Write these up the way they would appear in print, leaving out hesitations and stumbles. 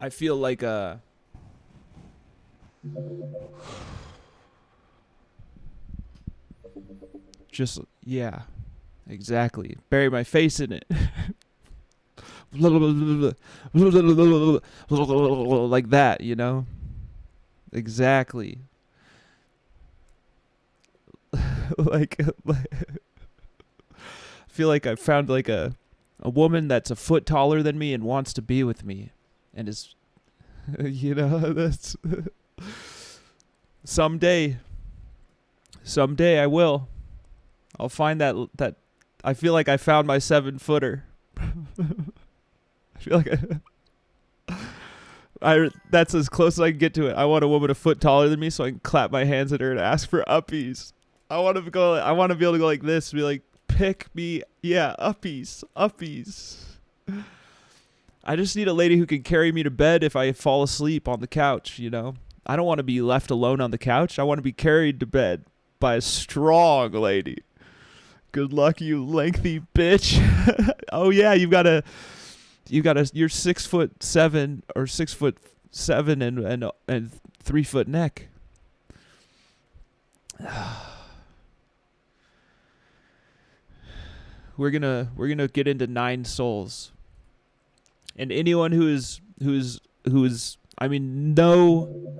I feel like just yeah, exactly. Bury my face in it. Like that, you know? Exactly. like I feel like I found like a woman that's a foot taller than me and wants to be with me and is you know, that's someday someday I will. I'll find that I feel like I found my 7 footer. I feel like I that's as close as I can get to it. I want a woman a foot taller than me so I can clap my hands at her and ask for uppies. I want to be able to go like this, be like, pick me, yeah, uppies, uppies. I just need a lady who can carry me to bed if I fall asleep on the couch, you know? I don't want to be left alone on the couch. I want to be carried to bed by a strong lady. Good luck, you lengthy bitch. Oh yeah, you're 6'7" or 6'7" and 3 foot neck. We're gonna get into Nine Souls, and anyone who's I mean no,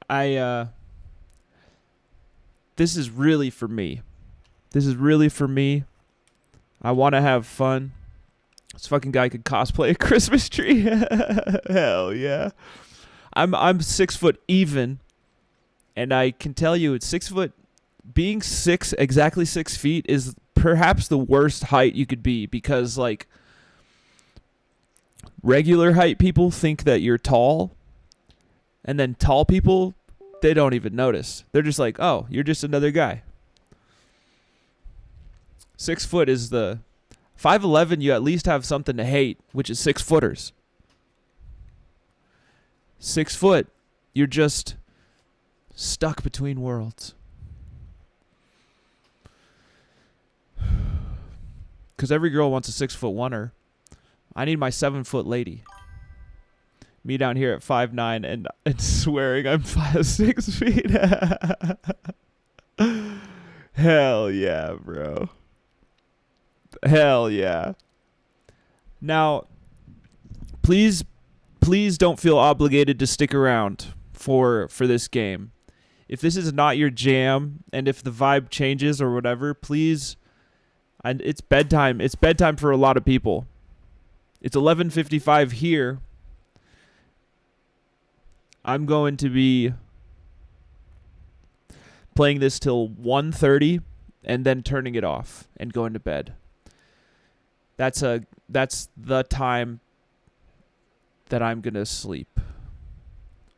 I this is really for me. This is really for me. I want to have fun. This fucking guy could cosplay a Christmas tree. Hell yeah. I'm 6 foot even, and I can tell you, it's 6 foot. Being exactly 6 feet is perhaps the worst height you could be, because like regular height people think that you're tall, and then tall people, they don't even notice. They're just like, oh, you're just another guy. 6 foot is the 5'11". You at least have something to hate, which is 6 footers. 6 foot, you're just stuck between worlds. Because every girl wants a 6'1" oneer. I need my 7 foot lady. Me down here at 5'9" and swearing I'm 6 feet. Hell yeah, bro. Hell yeah. Now, please don't feel obligated to stick around for this game. If this is not your jam, and if the vibe changes or whatever, please. And it's bedtime. It's bedtime for a lot of people. It's 11:55 here. I'm going to be playing this till 1:30 and then turning it off and going to bed. That's the time that I'm going to sleep.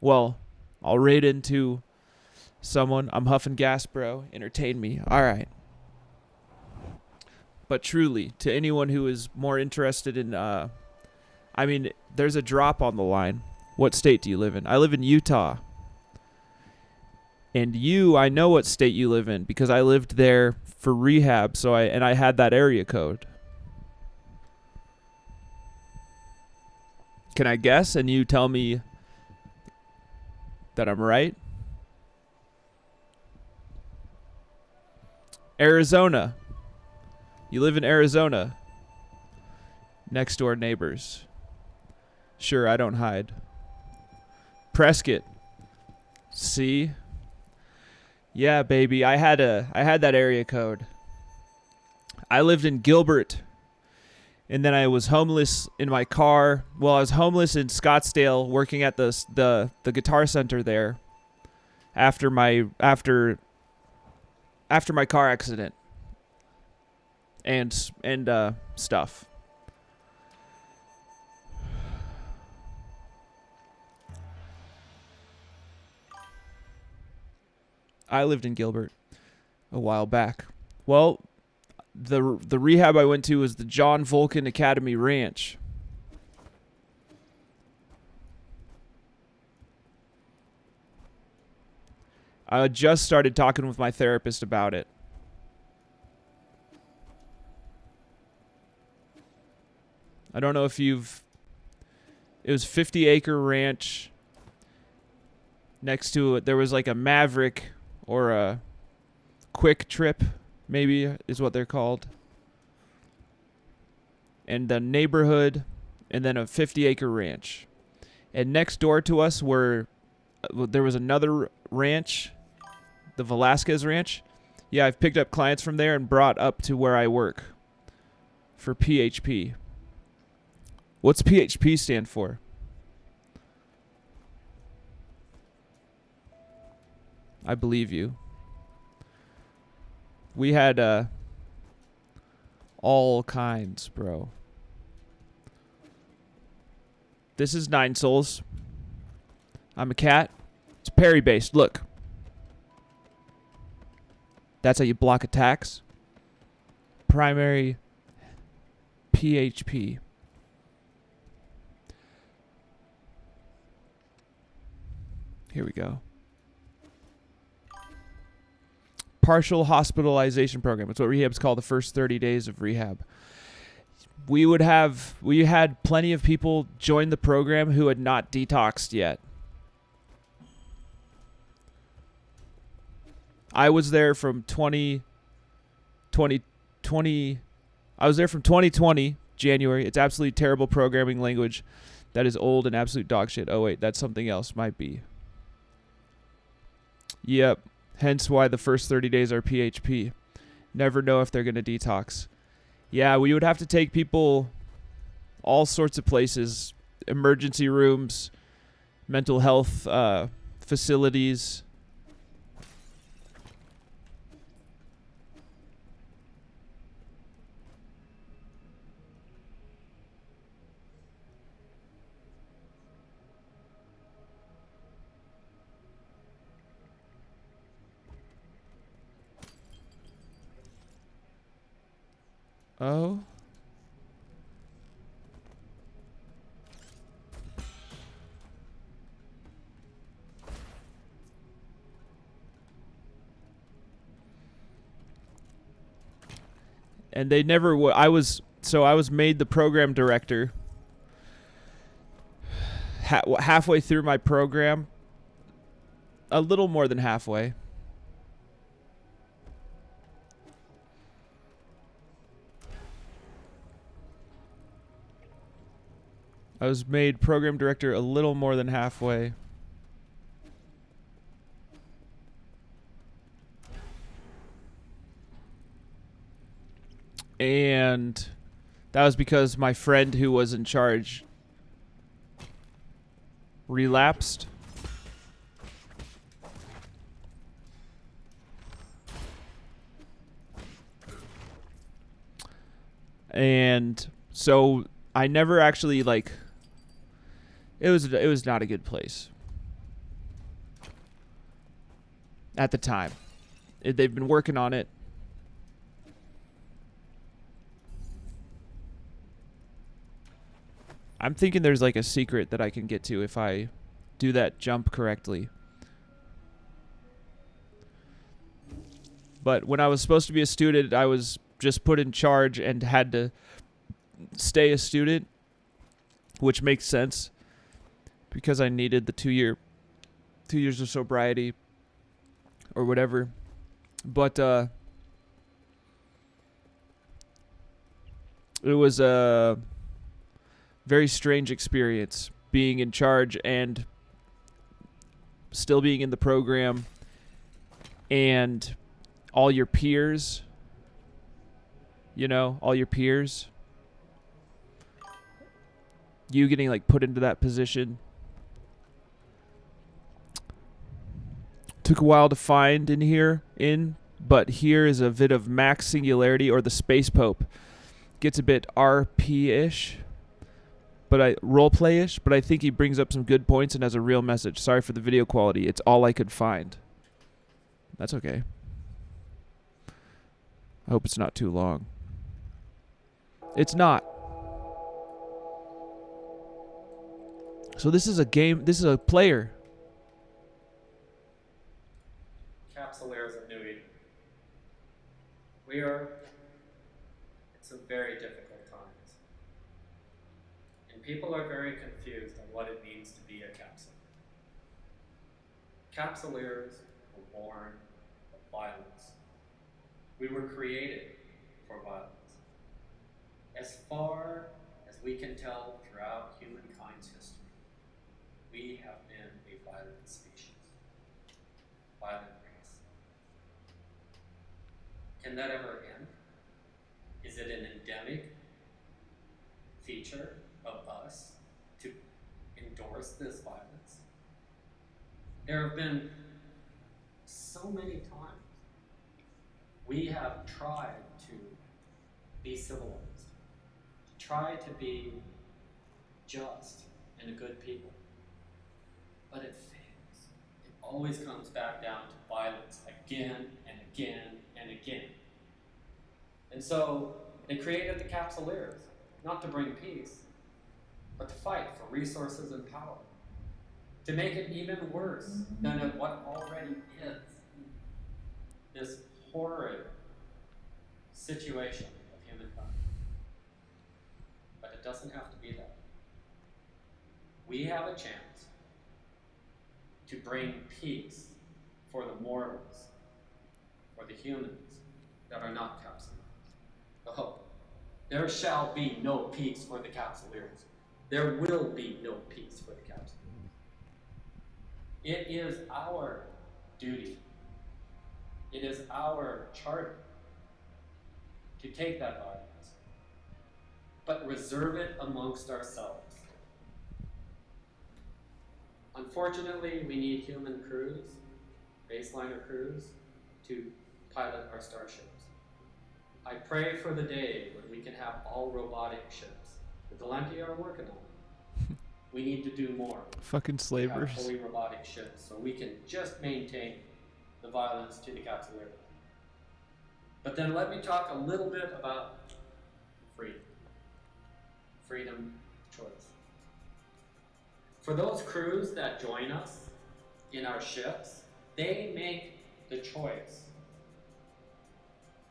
Well, I'll raid into someone. I'm huffing gas, bro. Entertain me. All right. But truly, to anyone who is more interested in, I mean, there's a drop on the line. What state do you live in? I live in Utah. And I know what state you live in because I lived there for rehab, I had that area code. Can I guess and you tell me that I'm right? Arizona. You live in Arizona. Next door neighbors. Sure, I don't hide. Prescott. See? Yeah, baby. I had that area code. I lived in Gilbert. And then I was homeless in my car. Well, I was homeless in Scottsdale working at the Guitar Center there after my car accident and stuff. I lived in Gilbert a while back. Well, the rehab I went to was the John Vulcan Academy Ranch. I just started talking with my therapist about it. I don't know if you've... It was 50-acre ranch. Next to it, there was like a Maverick or a Quick Trip, maybe is what they're called. And the neighborhood, and then a 50-acre ranch. And next door to us there was another ranch, the Velasquez Ranch. Yeah, I've picked up clients from there and brought up to where I work for PHP. What's PHP stand for? I believe you. We had all kinds, bro. This is 9 Souls. I'm a cat. It's parry based. Look. That's how you block attacks. Primary PHP. Here we go. Partial hospitalization program. It's what rehab's called, the first 30 days of rehab. We had plenty of people join the program who had not detoxed yet. I was there from 2020, January. It's absolutely terrible programming language that is old and absolute dog shit. Oh wait, that's something else. Might be. Yep. Hence why the first 30 days are PHP. Never know if they're going to detox. Yeah, we would have to take people all sorts of places. Emergency rooms, mental health facilities. Oh. And they never I was made the program director halfway through my program. A little more than halfway. I was made program director a little more than halfway. And that was because my friend who was in charge relapsed. And so I never actually it was not a good place at the time. They've been working on it. I'm thinking there's like a secret that I can get to if I do that jump correctly. But when I was supposed to be a student, I was just put in charge and had to stay a student, which makes sense because I needed the 2 years of sobriety or whatever. But it was a very strange experience being in charge and still being in the program, and all your peers, all your peers, you getting put into that position. Took a while to find but here is a bit of Max Singularity, or the Space Pope. Gets a bit RP-ish, but roleplay-ish, but I think he brings up some good points and has a real message. Sorry for the video quality. It's all I could find. That's okay. I hope it's not too long. It's not. So this is a game. This is a player. Capsuleers of New Eden. We are in some very difficult times. And people are very confused on what it means to be a capsuleer. Capsuleers were born of violence. We were created for violence. As far as we can tell throughout humankind's history, we have been a violent species, violent race. Can that ever end? Is it an endemic feature of us to endorse this violence? There have been so many times we have tried to be civilized, to try to be just and a good people, but it fails. It always comes back down to violence again and again and again. And so they created the capsuleers, not to bring peace, but to fight for resources and power, to make it even worse than what already is. This horrid situation of humankind. But it doesn't have to be that. We have a chance to bring peace for the mortals, for the humans that are not capsuleers. Oh, there shall be no peace for the capsuleers. There will be no peace for the capsuleers. It is our duty, it is our charter to take that violence, but reserve it amongst ourselves. Unfortunately, we need human crews, baseliner crews, to pilot our starships. I pray for the day when we can have all robotic ships. The Valenti are working on it. We need to do more. Fucking slavers. We have fully robotic ships, so we can just maintain the violence to the capsuleer. But then let me talk a little bit about freedom. Freedom of choice. For those crews that join us in our ships, they make the choice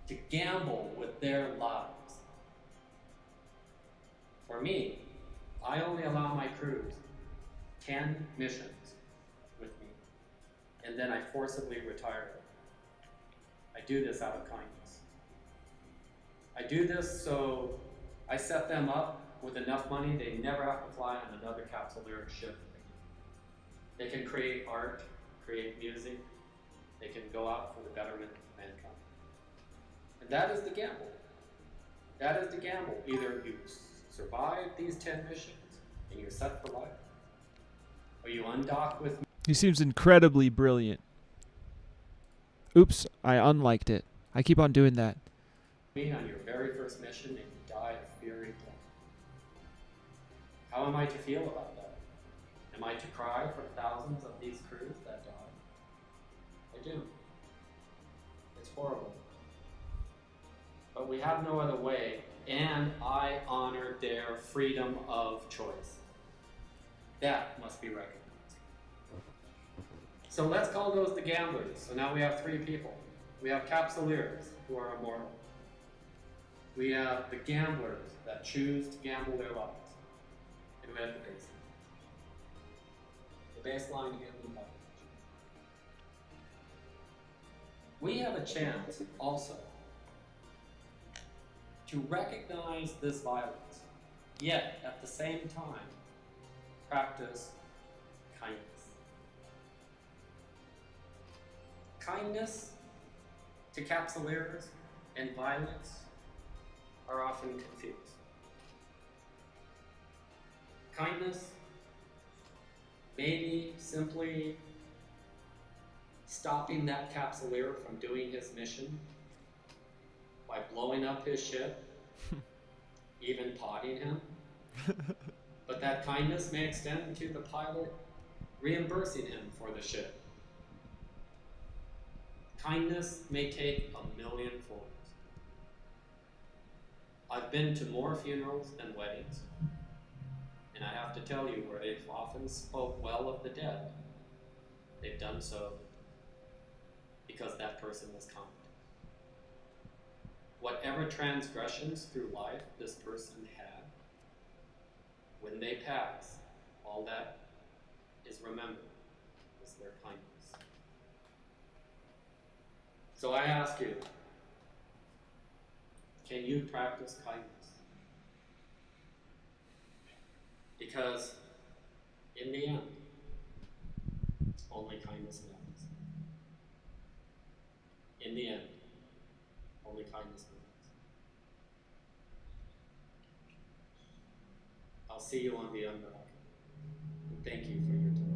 to gamble with their lives. For me, I only allow my crews 10 missions with me, and then I forcibly retire them. I do this out of kindness. I do this so I set them up with enough money they never have to fly on another capsuleer ship. They can create art, create music, they can go out for the betterment of mankind. And that is the gamble. That is the gamble. Either you survive these 10 missions and you're set for life, or you undock with me. He seems incredibly brilliant. Oops, I unliked it. I keep on doing that. On your very first mission and you die a fiery death. How am I to feel about that? Am I to cry for thousands of these crews that died? I do. It's horrible. But we have no other way, and I honor their freedom of choice. That must be recognized. So let's call those the gamblers. So now we have 3 people. We have capsuleers who are immortal. We have the gamblers that choose to gamble their lives. And we have the baseline. The baseline gambling population. We have a chance also to recognize this violence, yet at the same time practice kindness. Kindness to capsuleers and violence are often confused. Kindness may be simply stopping that capsuleer from doing his mission by blowing up his ship, even potting him. But that kindness may extend to the pilot reimbursing him for the ship. Kindness may take a million forms. I've been to more funerals than weddings, and I have to tell you, where they've often spoke well of the dead, they've done so because that person was kind. Whatever transgressions through life this person had, when they pass, all that is remembered is their kindness. So I ask you, can you practice kindness? Because in the end, only kindness matters. In the end, only kindness matters. I'll see you on the underdog. And thank you for your time.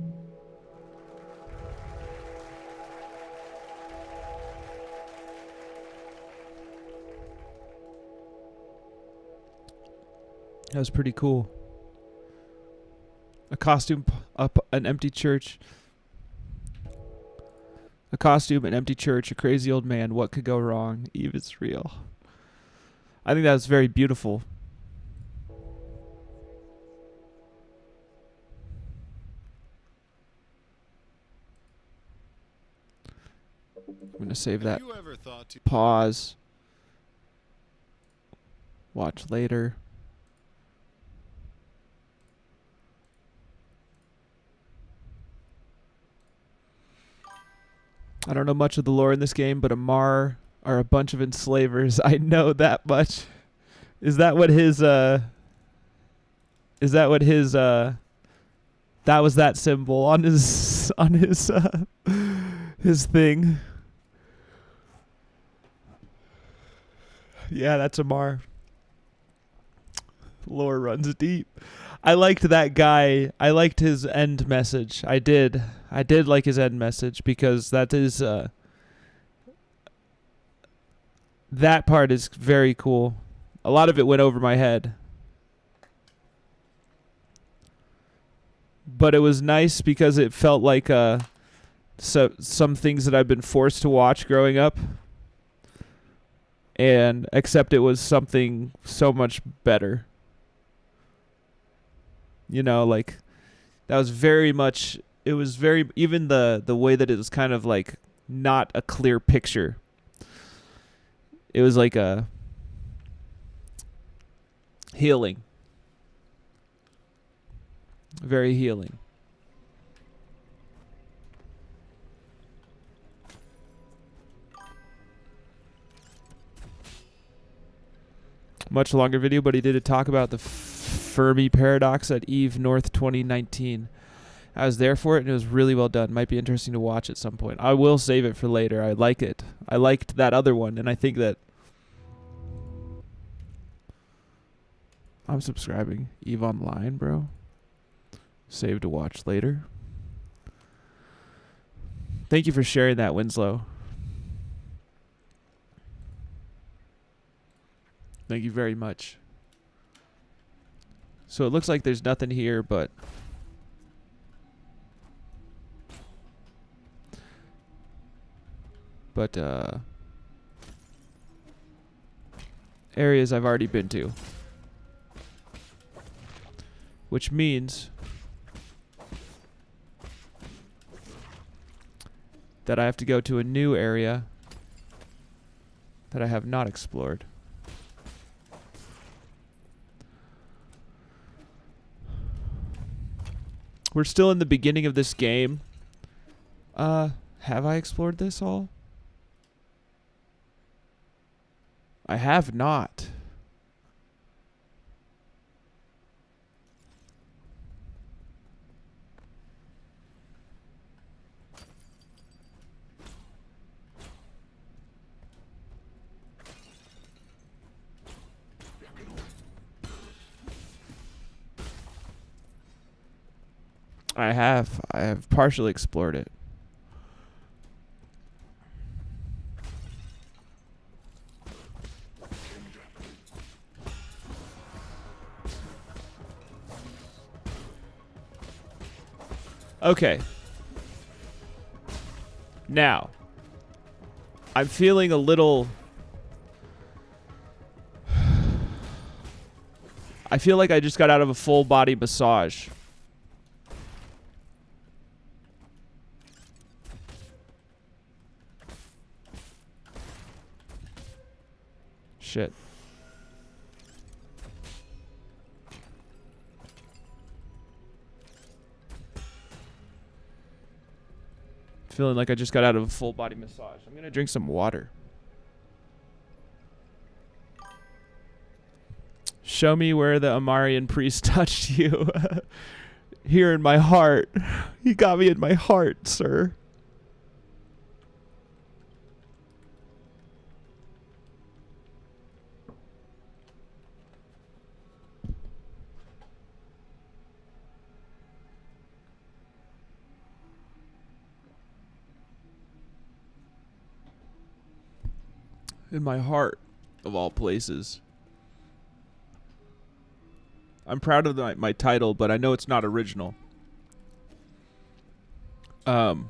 That was pretty cool. A costume up an empty church. A costume, an empty church, a crazy old man. What could go wrong? Eve is real. I think that was very beautiful. I'm going to save that. Pause. Watch later. I don't know much of the lore in this game, but Amar are a bunch of enslavers. I know that much. Is that what his that was that symbol on his his thing? Yeah, that's Amar. Lore runs deep. I liked that guy. I liked his end message. I did like his end message because that is that part is very cool. A lot of it went over my head. But it was nice because it felt like some things that I've been forced to watch growing up. And except it was something so much better. You know, like that was very much, it was very, even the way that it was kind of like not a clear picture. It was like a healing. Very healing. Much longer video, but he did talk about the Fermi paradox at Eve North 2019. I was there for it, and it was really well done. Might be interesting to watch at some point. I will save it for later. I like it. I liked that other one, and I think that I'm subscribing. Eve Online, bro. Save to watch later. Thank you for sharing that, Winslow. Thank you very much. So it looks like there's nothing here, but areas I've already been to, which means that I have to go to a new area that I have not explored. We're still in the beginning of this game. Have I explored this all? I have not. I have partially explored it. Okay. Now, I'm feeling a little... I feel like I just got out of a full body massage. Shit. Feeling like I just got out of a full body massage. I'm gonna drink some water. Show me where the Amarian priest touched you. Here in my heart. He got me in my heart, sir. In my heart, of all places. I'm proud of my title, but I know it's not original. Boom.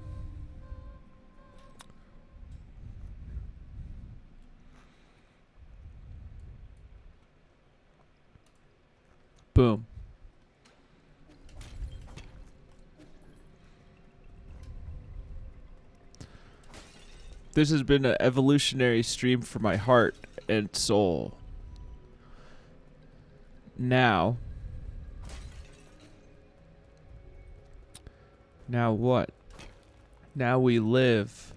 This has been an evolutionary stream for my heart and soul. Now what? Now we live.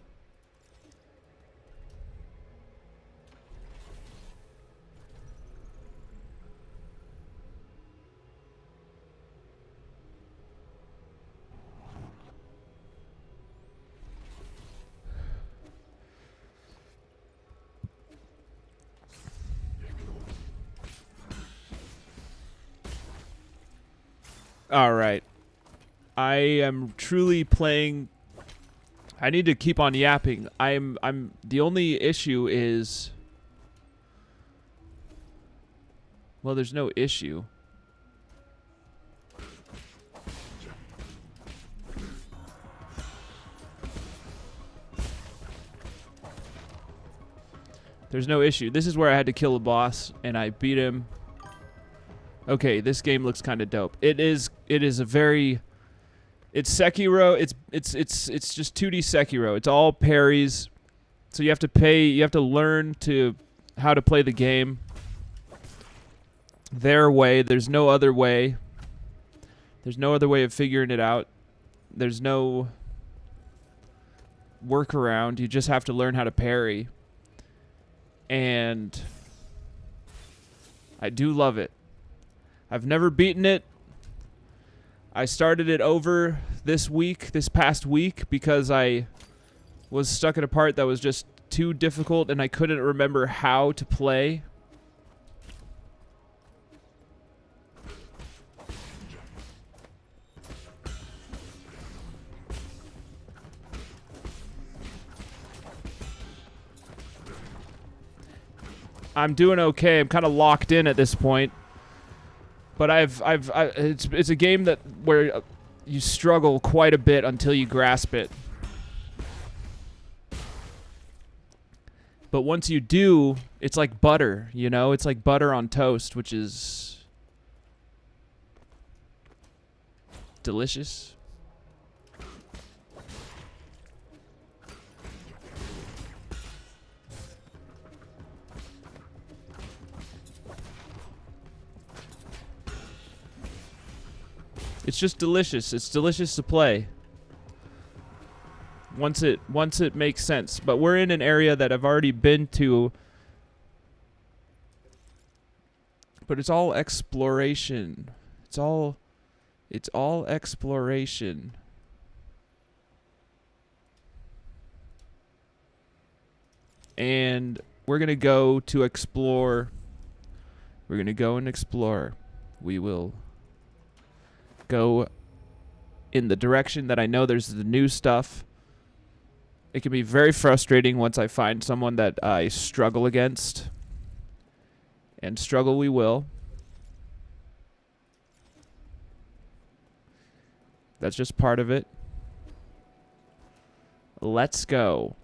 All right. I am truly playing. I need to keep on yapping. I'm the only issue is, well, there's no issue. There's no issue. This is where I had to kill a boss and I beat him. Okay, this game looks kind of dope. It is a very, it's Sekiro. It's just 2D Sekiro. It's all parries. So you have to learn how to play the game their way. There's no other way. There's no other way of figuring it out. There's no workaround. You just have to learn how to parry. And I do love it. I've never beaten it. I started it over this past week, because I was stuck at a part that was just too difficult and I couldn't remember how to play. I'm doing okay. I'm kind of locked in at this point. But it's a game where you struggle quite a bit until you grasp it. But once you do, it's like butter, you know? It's like butter on toast, which is delicious. It's just delicious. It's delicious to play. Once it makes sense. But we're in an area that I've already been to. But it's all exploration. It's all exploration. And we're going to go to explore. We're going to go and explore. We will go in the direction that I know there's the new stuff. It can be very frustrating once I find someone that I struggle against. And struggle we will. That's just part of it. Let's go.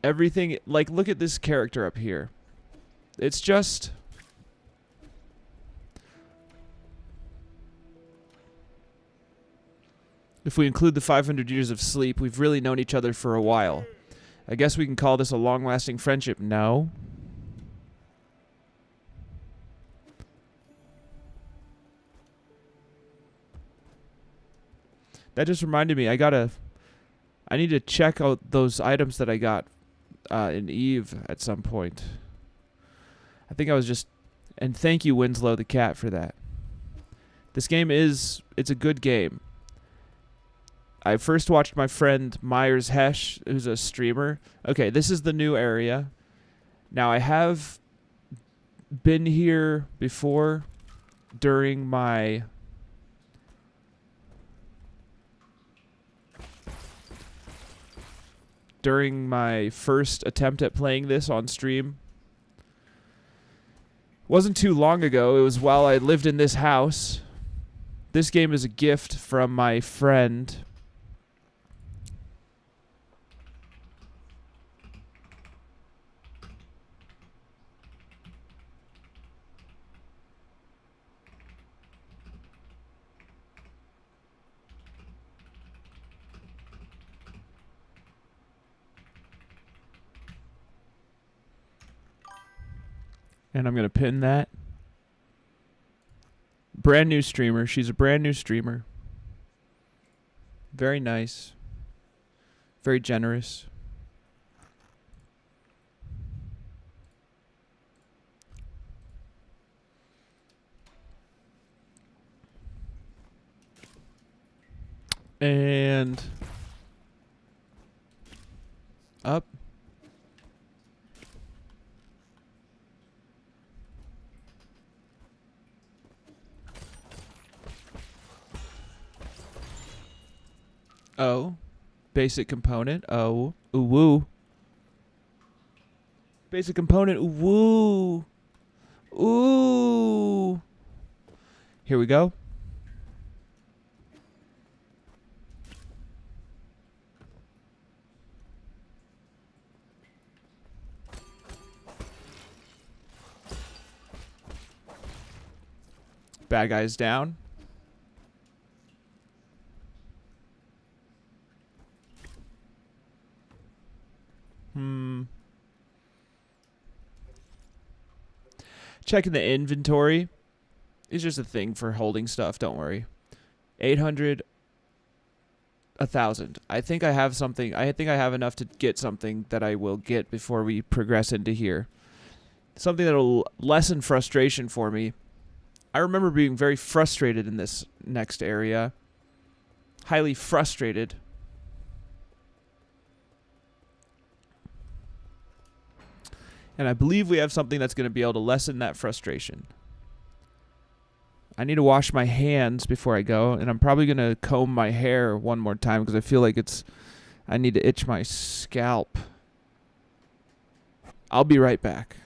Everything, like, look at this character up here. It's just... If we include the 500 years of sleep, we've really known each other for a while. I guess we can call this a long-lasting friendship. No. That just reminded me, I gotta I need to check out those items that I got in Eve at some point. I think I was just... And thank you, Winslow the cat, for that. This game it's a good game. I first watched my friend Myers Hesh, who's a streamer. Okay, this is the new area. Now, I have been here before during my... During my first attempt at playing this on stream. Wasn't too long ago. It was while I lived in this house. This game is a gift from my friend. And I'm going to pin that. Brand new streamer. She's a brand new streamer. Very nice. Very generous. And up. Oh. Basic component. Oh. Ooh woo. Basic component. Ooh woo. Ooh. Here we go. Bad guys down. Checking the inventory. It's just a thing for holding stuff, don't worry. 800, 1,000. I think I have something. I think I have enough to get something that I will get before we progress into here. Something that will lessen frustration for me. I remember being very frustrated in this next area. Highly frustrated. And I believe we have something that's going to be able to lessen that frustration. I need to wash my hands before I go, and I'm probably going to comb my hair one more time because I feel like I need to itch my scalp. I'll be right back.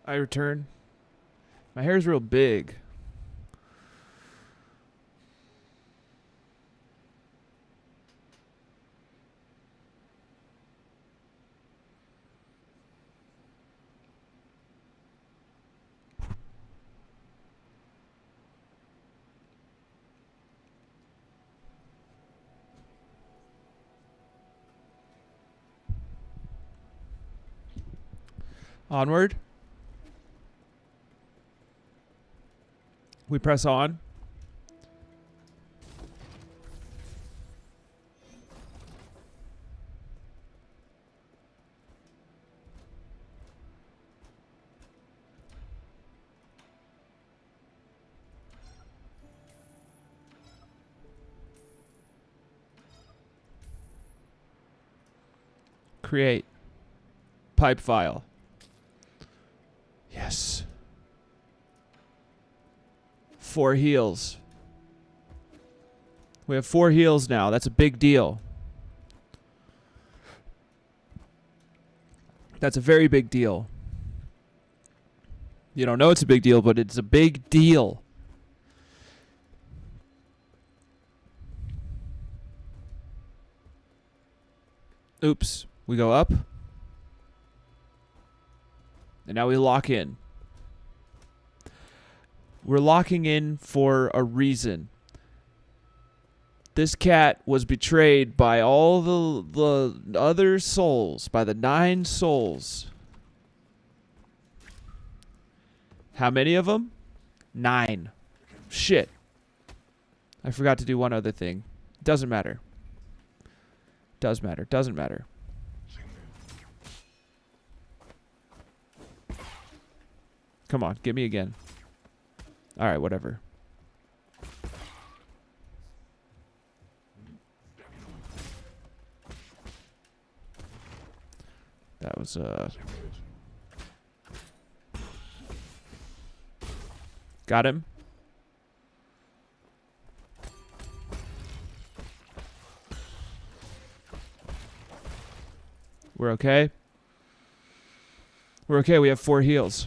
I return. My hair's real big. Onward. We press on. Create. Pipe file. Yes. 4 heals. We have 4 heals now. That's a big deal. That's a very big deal. You don't know it's a big deal, but it's a big deal. Oops. We go up. And now we lock in. We're locking in for a reason. This cat was betrayed by all the other souls, by the 9 souls. How many of them? 9. Shit. I forgot to do one other thing. Doesn't matter. Does matter. Doesn't matter. Come on, get me again. Alright, whatever. That was, Got him. We're okay. We're okay, we have 4 heals.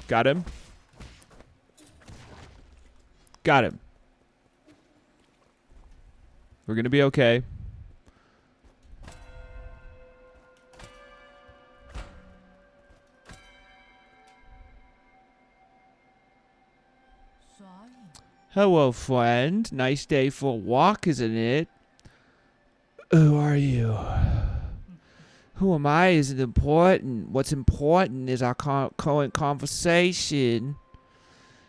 Got him. Got him. We're gonna be okay. Hello, friend. Nice day for a walk, isn't it? Who are you? Who am I isn't important. What's important is our current conversation.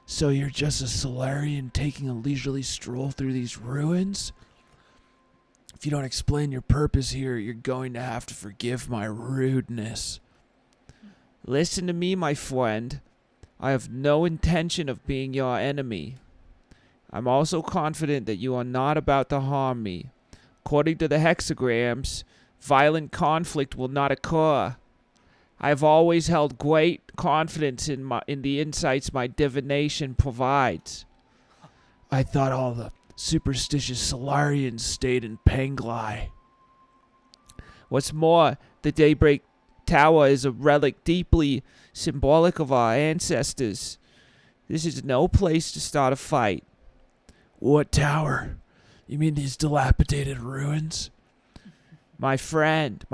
So you're just a Solarian taking a leisurely stroll through these ruins? If you don't explain your purpose here, you're going to have to forgive my rudeness. Listen to me, my friend. I have no intention of being your enemy. I'm also confident that you are not about to harm me. According to the hexagrams, violent conflict will not occur. I have always held great confidence in the insights my divination provides. I thought all the superstitious Solarians stayed in Penglai. What's more, the Daybreak Tower is a relic deeply symbolic of our ancestors. This is no place to start a fight. What tower? You mean these dilapidated ruins? My friend,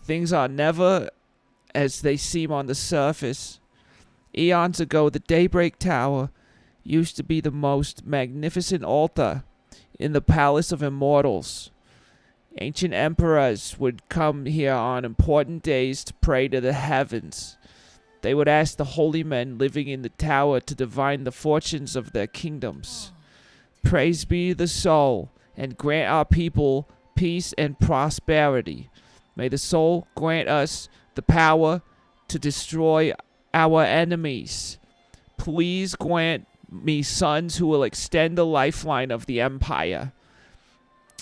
things are never as they seem on the surface. Eons ago, the Daybreak Tower used to be the most magnificent altar in the Palace of Immortals. Ancient emperors would come here on important days to pray to the heavens. They would ask the holy men living in the tower to divine the fortunes of their kingdoms. Praise be the soul, and grant our people peace and prosperity. May the soul grant us the power to destroy our enemies. Please grant me sons who will extend the lifeline of the empire.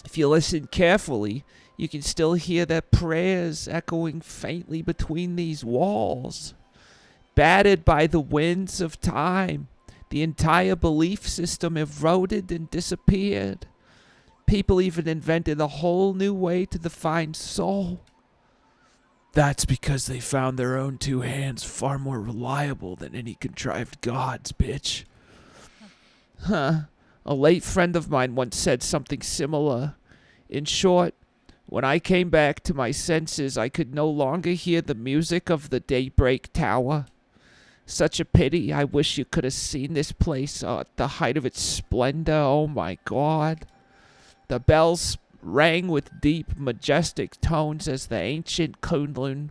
If you listen carefully, you can still hear their prayers echoing faintly between these walls. Battered by the winds of time, the entire belief system eroded and disappeared. People even invented a whole new way to define soul. That's because they found their own 2 hands far more reliable than any contrived gods, bitch. Huh. A late friend of mine once said something similar. In short, when I came back to my senses, I could no longer hear the music of the Daybreak Tower. Such a pity. I wish you could have seen this place at the height of its splendor. Oh my God. The bells rang with deep, majestic tones as the ancient Kunlun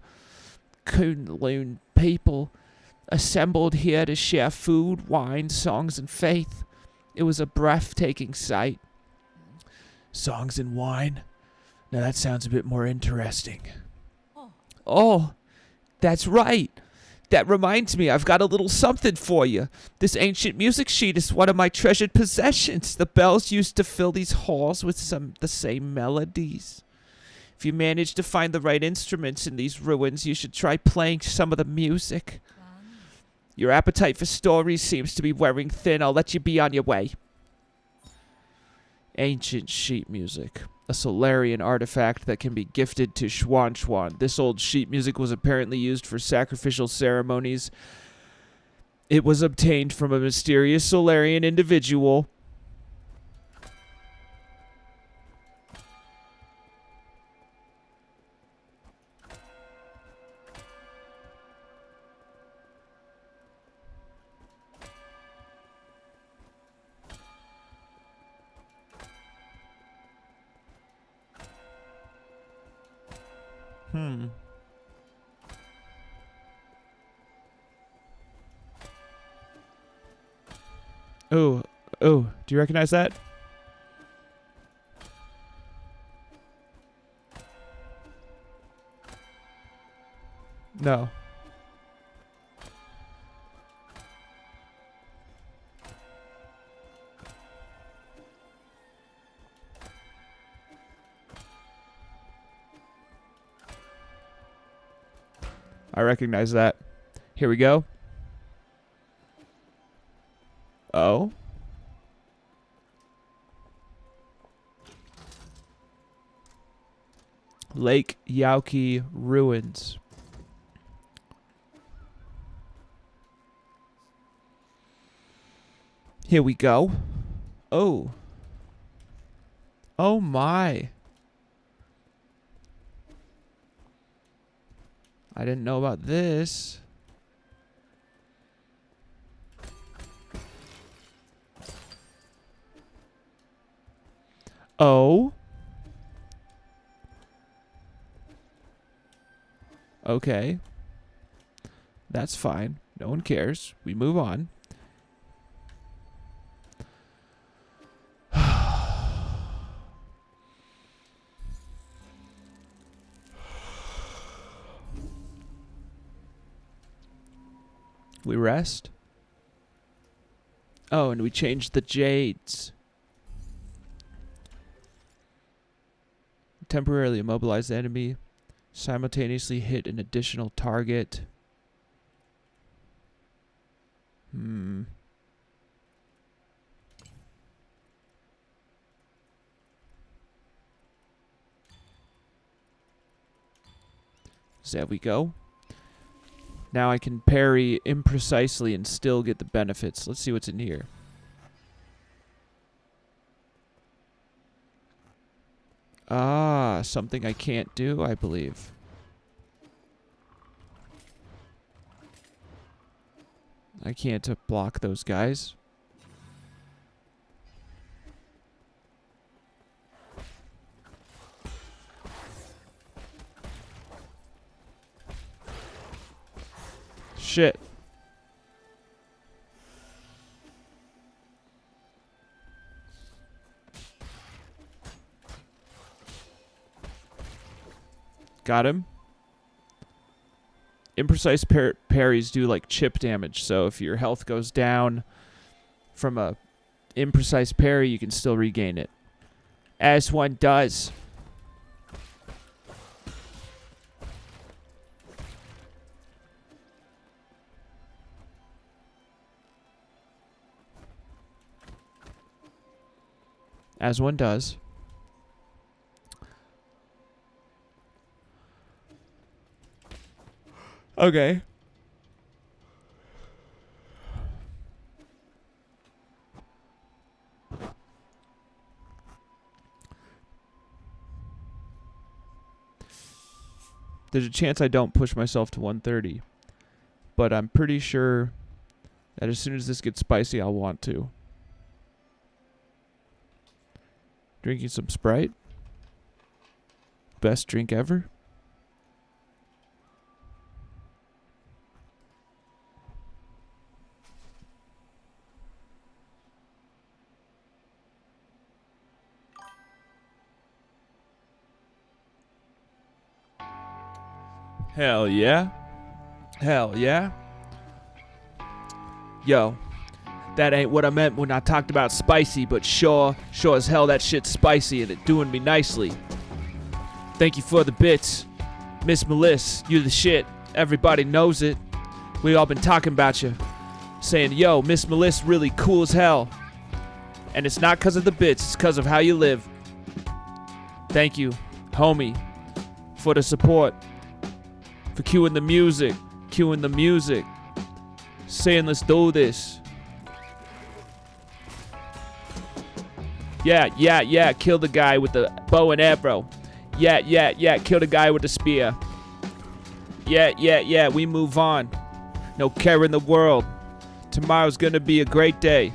people assembled here to share food, wine, songs, and faith. It was a breathtaking sight. Songs and wine? Now that sounds a bit more interesting. Oh, that's right. That reminds me, I've got a little something for you. This ancient music sheet is one of my treasured possessions. The bells used to fill these halls with the same melodies. If you manage to find the right instruments in these ruins, you should try playing some of the music. Your appetite for stories seems to be wearing thin. I'll let you be on your way. Ancient sheet music. A Solarian artifact that can be gifted to Schwan Schwan. This old sheet music was apparently used for sacrificial ceremonies. It was obtained from a mysterious Solarian individual. Oh, do you recognize that? No. I recognize that. Here we go. Oh. Lake Yauki Ruins. Here we go. Oh. Oh my. I didn't know about this. Oh. Okay. That's fine. No one cares. We move on. We rest. Oh, and we changed the jades. Temporarily immobilize the enemy. Simultaneously hit an additional target. There we go. Now I can parry imprecisely and still get the benefits. Let's see what's in here. Ah, something I can't do, I believe. I can't block those guys. Shit. Got him. Imprecise parries do like chip damage, so if your health goes down from a imprecise parry, you can still regain it. As one does. As one does. Okay. There's a chance I don't push myself to 130. But I'm pretty sure that as soon as this gets spicy, I'll want to. Drinking some Sprite. Best drink ever. Hell yeah. Hell yeah. Yo, that ain't what I meant when I talked about spicy, but sure as hell that shit's spicy and it doing me nicely. Thank you for the bits. Miss Melissa, you the shit. Everybody knows it. We all been talking about you. Saying, yo, Miss Melissa really cool as hell. And it's not because of the bits, it's because of how you live. Thank you, homie, for the support. For cueing the music. Saying let's do this. Yeah, kill the guy with the bow and arrow. Yeah, kill the guy with the spear. Yeah, we move on. No care in the world. Tomorrow's gonna be a great day.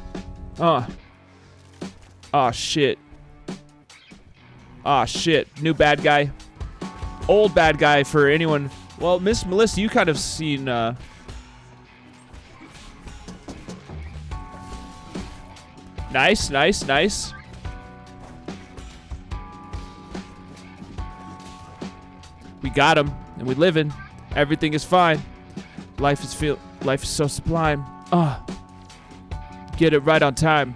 Oh shit. New bad guy. Old bad guy for anyone. Well, Miss Melissa, you kind of seen Nice. We got him, and we living. Everything is fine. Life is so sublime. Get it right on time.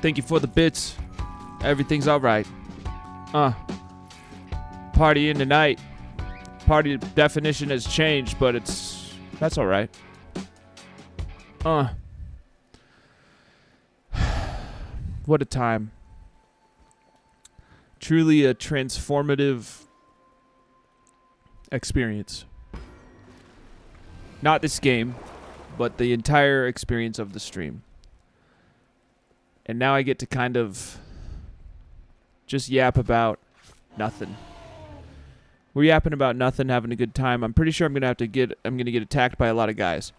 Thank you for the bits. Everything's alright. Partying tonight. Party definition has changed, but that's alright. What a time. Truly a transformative experience. Not this game, but the entire experience of the stream. And now I get to kind of just yap about nothing. We're yapping about nothing, having a good time. I'm pretty sure I'm gonna get attacked by a lot of guys.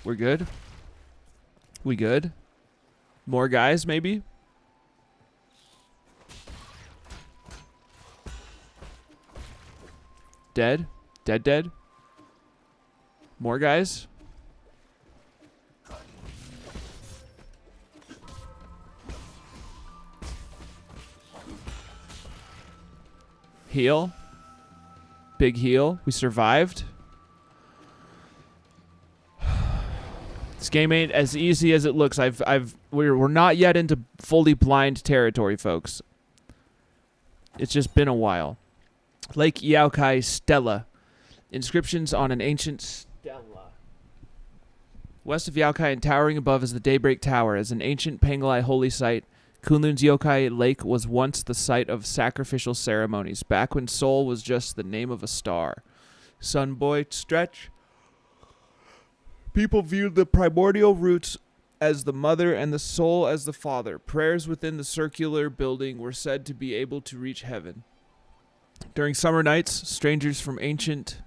We're good? We good? More guys, maybe? Dead? Dead? More guys? Heal? Big heal. We survived. This game ain't as easy as it looks. We're not yet into fully blind territory, folks. It's just been a while. Lake Yaokai Stela. Inscriptions on an ancient stela. West of Yaokai and towering above is the Daybreak Tower. As an ancient Penglai holy site, Kunlun's Yokai Lake was once the site of sacrificial ceremonies, back when Seoul was just the name of a star. Sunboy stretch. People viewed the primordial roots as the mother and the soul as the father. Prayers within the circular building were said to be able to reach heaven. During summer nights, strangers from ancient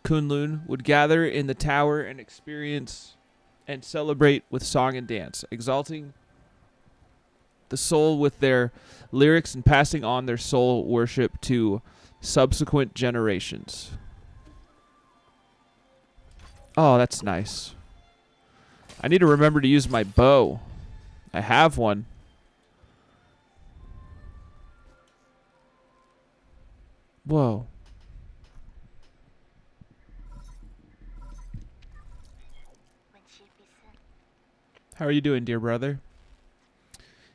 Kunlun would gather in the tower and experience and celebrate with song and dance, exalting the soul with their lyrics and passing on their soul worship to subsequent generations. Oh, that's nice. I need to remember to use my bow. I have one. Whoa. How are you doing, dear brother?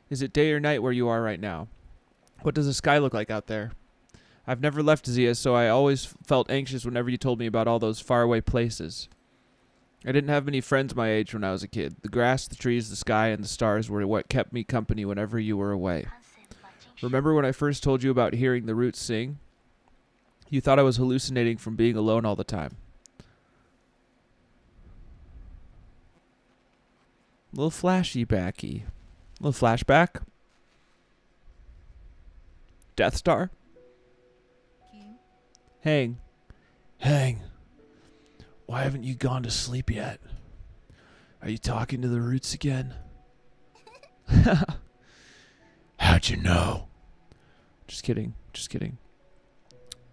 Is it day or night where you are right now? What does the sky look like out there? I've never left Zia, so I always felt anxious whenever you told me about all those faraway places. I didn't have many friends my age when I was a kid. The grass, the trees, the sky, and the stars were what kept me company whenever you were away. Remember when I first told you about hearing the roots sing? You thought I was hallucinating from being alone all the time. A little flashy-backy. A little flashback. Death Star. Hang. Why haven't you gone to sleep yet? Are you talking to the roots again? How'd you know? Just kidding.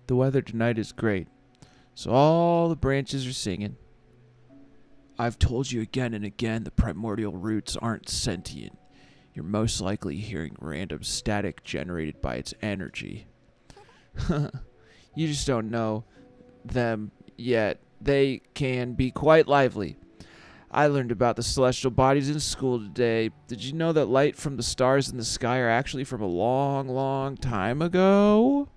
The weather tonight is great, so all the branches are singing. I've told you again and again the primordial roots aren't sentient. you're most likely hearing random static generated by its energy. You just don't know them yet. They can be quite lively. I learned about the celestial bodies in school today. Did you know that light from the stars in the sky are actually from a long, long time ago?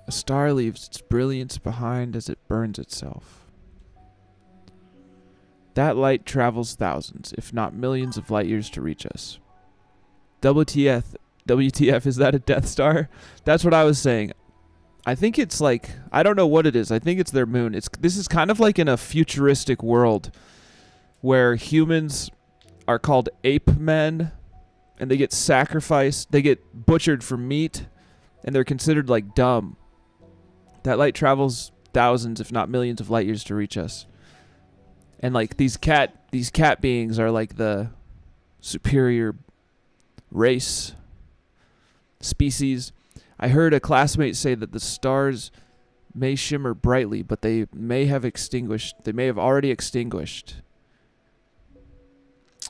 A star leaves its brilliance behind as it burns itself. That light travels thousands, if not millions of light years to reach us. WTF, is that a Death Star? That's what I was saying. I think it's like, I don't know what it is. I think it's their moon. This is kind of like in a futuristic world where humans are called ape men and they get sacrificed, they get butchered for meat, and they're considered like dumb. That light travels thousands, if not millions of light years to reach us. And like these cat beings are like the superior race, species. I heard a classmate say that the stars may shimmer brightly, but they may have already extinguished.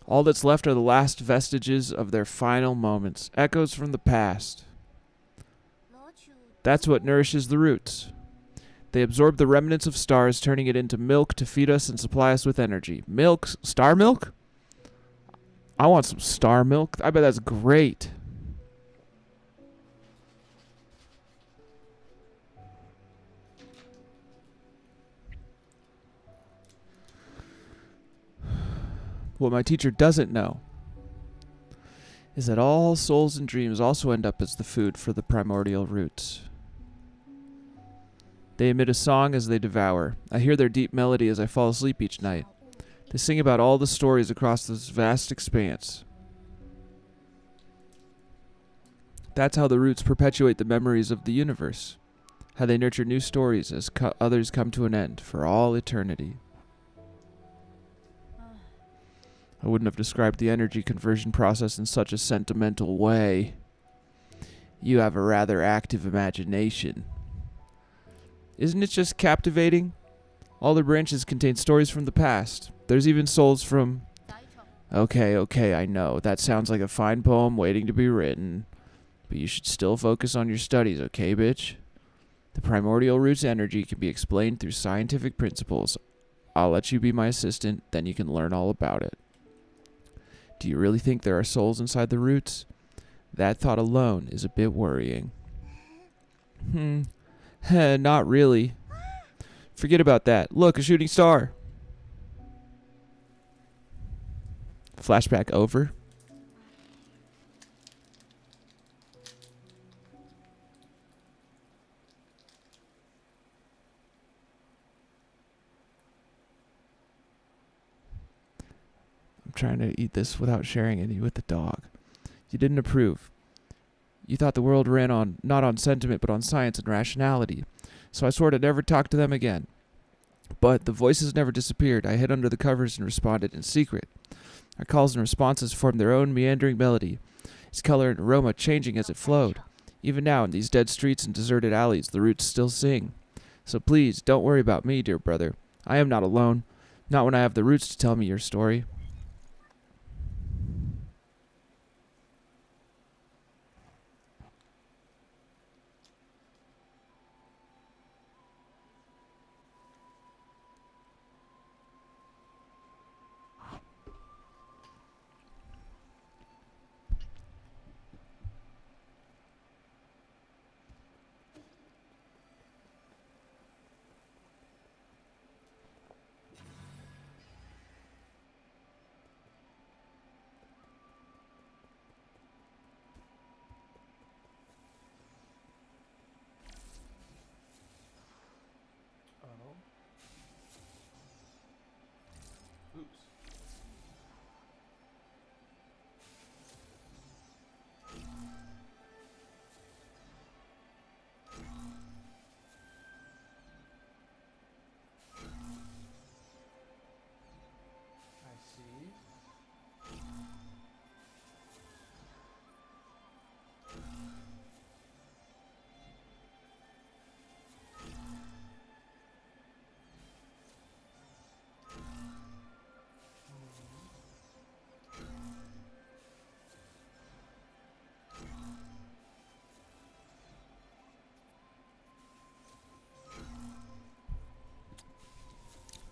All that's left are the last vestiges of their final moments, echoes from the past. That's what nourishes the roots. They absorb the remnants of stars, turning it into milk to feed us and supply us with energy. Milk? Star milk? I want some star milk. I bet that's great. What my teacher doesn't know is that all souls and dreams also end up as the food for the primordial roots. They emit a song as they devour. I hear their deep melody as I fall asleep each night. They sing about all the stories across this vast expanse. That's how the roots perpetuate the memories of the universe. How they nurture new stories as others come to an end for all eternity. I wouldn't have described the energy conversion process in such a sentimental way. You have a rather active imagination. Isn't it just captivating? All the branches contain stories from the past. There's even souls from... Okay, I know. That sounds like a fine poem waiting to be written. But you should still focus on your studies, okay, bitch? The primordial roots energy can be explained through scientific principles. I'll let you be my assistant, then you can learn all about it. Do you really think there are souls inside the roots? That thought alone is a bit worrying. Not really. Forget about that. Look, a shooting star. Flashback over. I'm trying to eat this without sharing any with the dog. You didn't approve. You thought the world ran on not on sentiment but on science and rationality. So I swore to never talk to them again. But the voices never disappeared. I hid under the covers and responded in secret. Our calls and responses formed their own meandering melody, its color and aroma changing as it flowed. Even now, in these dead streets and deserted alleys, the roots still sing. So please, don't worry about me, dear brother. I am not alone. Not when I have the roots to tell me your story.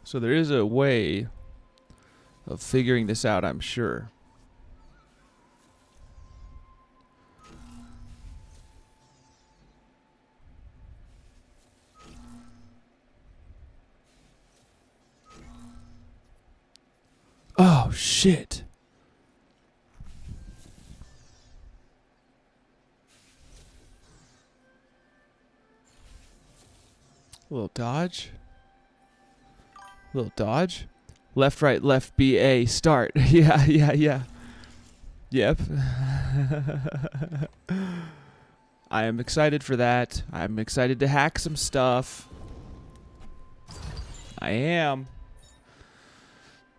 So there is a way of figuring this out, I'm sure. Oh, shit. A little dodge. A little dodge. Left, right, left, B, A, start. Yeah, yeah, yeah. Yep. I am excited for that. I'm excited to hack some stuff. I am.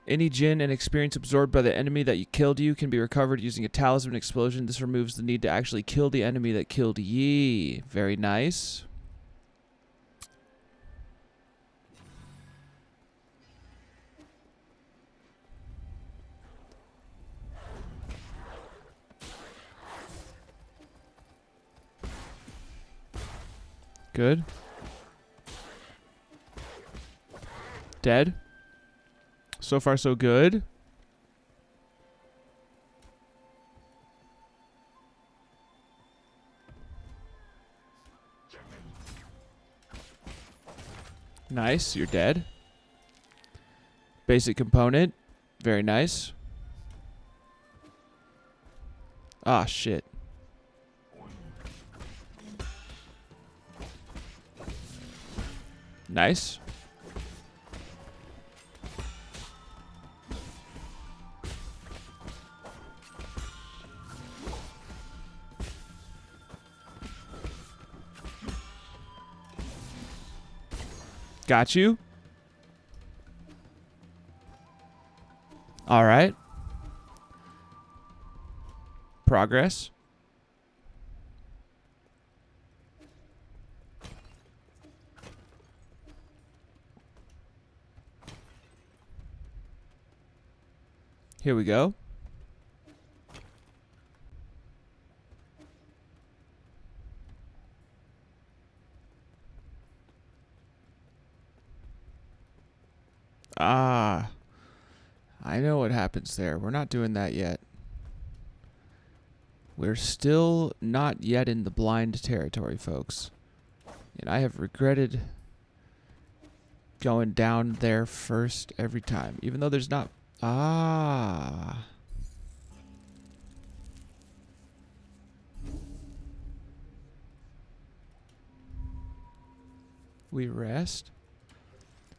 Any Jinn and experience absorbed by the enemy that you killed you can be recovered using a talisman explosion. This removes the need to actually kill the enemy that killed ye. Very nice. Good. Dead. So far, so good. Nice. You're dead. Basic component. Very nice. Ah, shit. Nice. Got you. All right. Progress. Here we go. Ah, I know what happens there. We're not doing that yet. We're still not yet in the blind territory, folks. And I have regretted going down there first every time, even though there's not... Ah. We rest.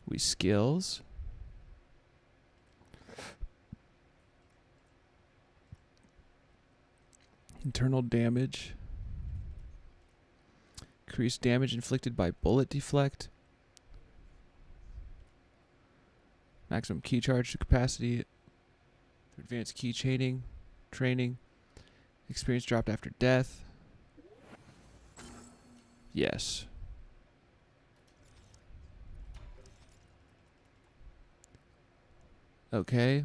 We skills. Internal damage. Increased damage inflicted by bullet deflect. Maximum key charge to capacity. Advanced key chaining. Training. Experience dropped after death. Yes. Okay.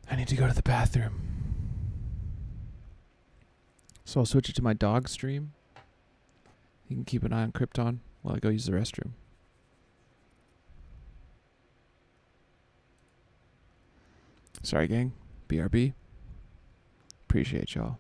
I need to go to the bathroom. So I'll switch it to my dog stream. You can keep an eye on Krypton while I go use the restroom. Sorry, gang. BRB. Appreciate y'all.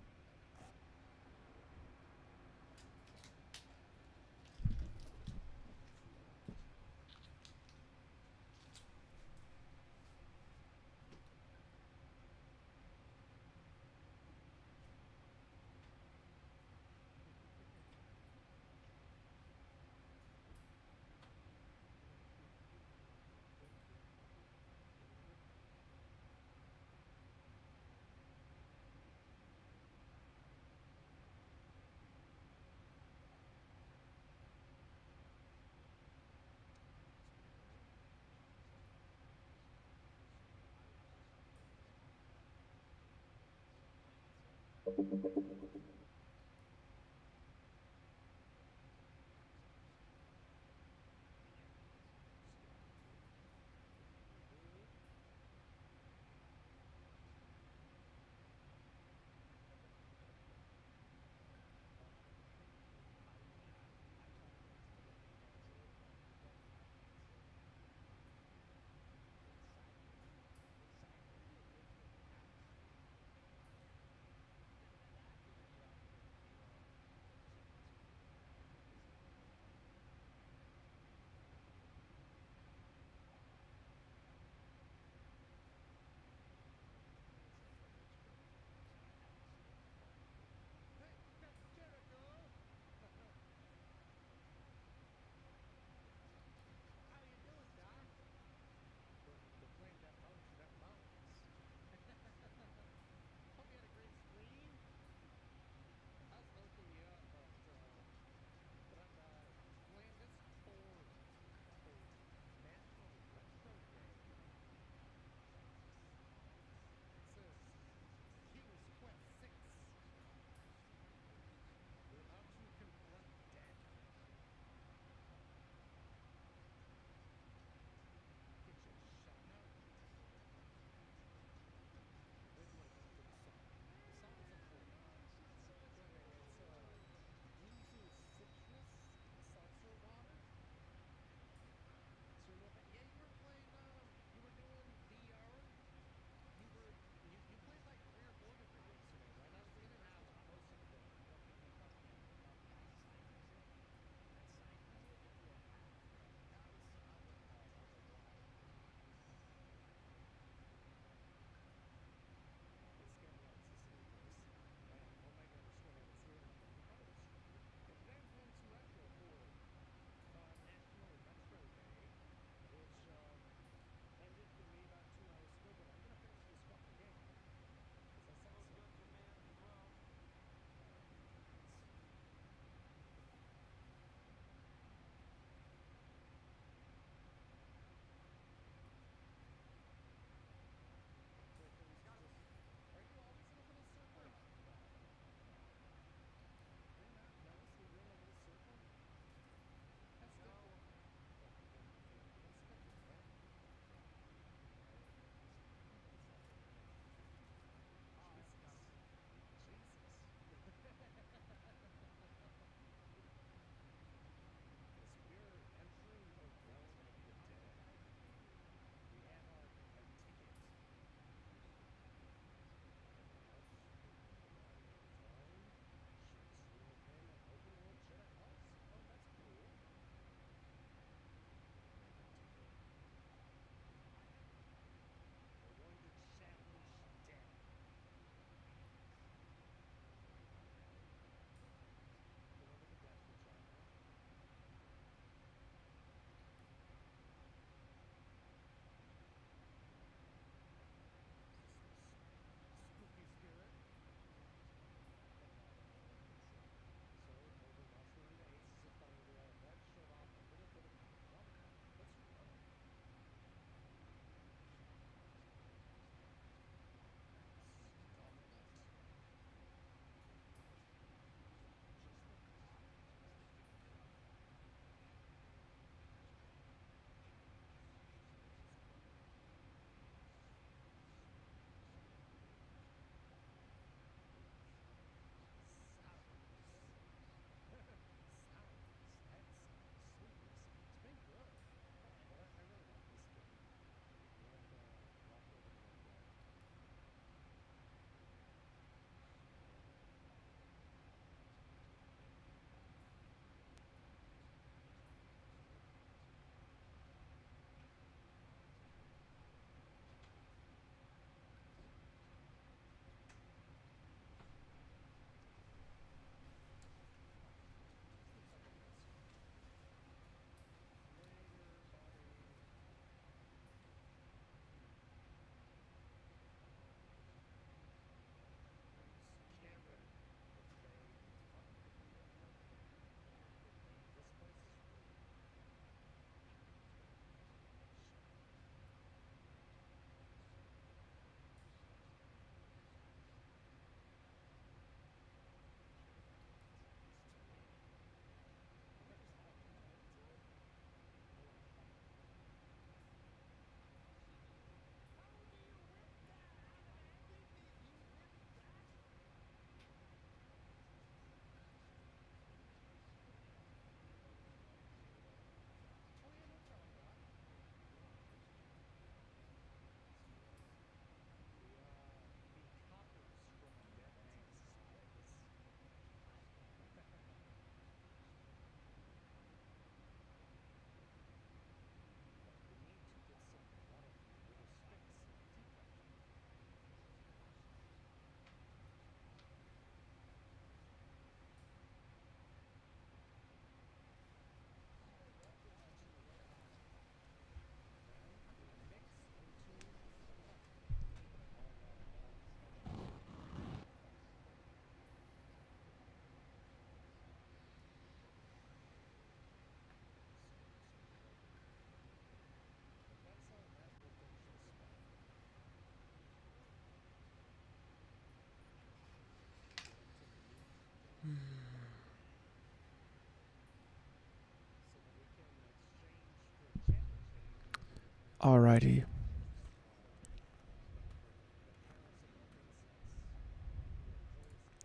Alrighty.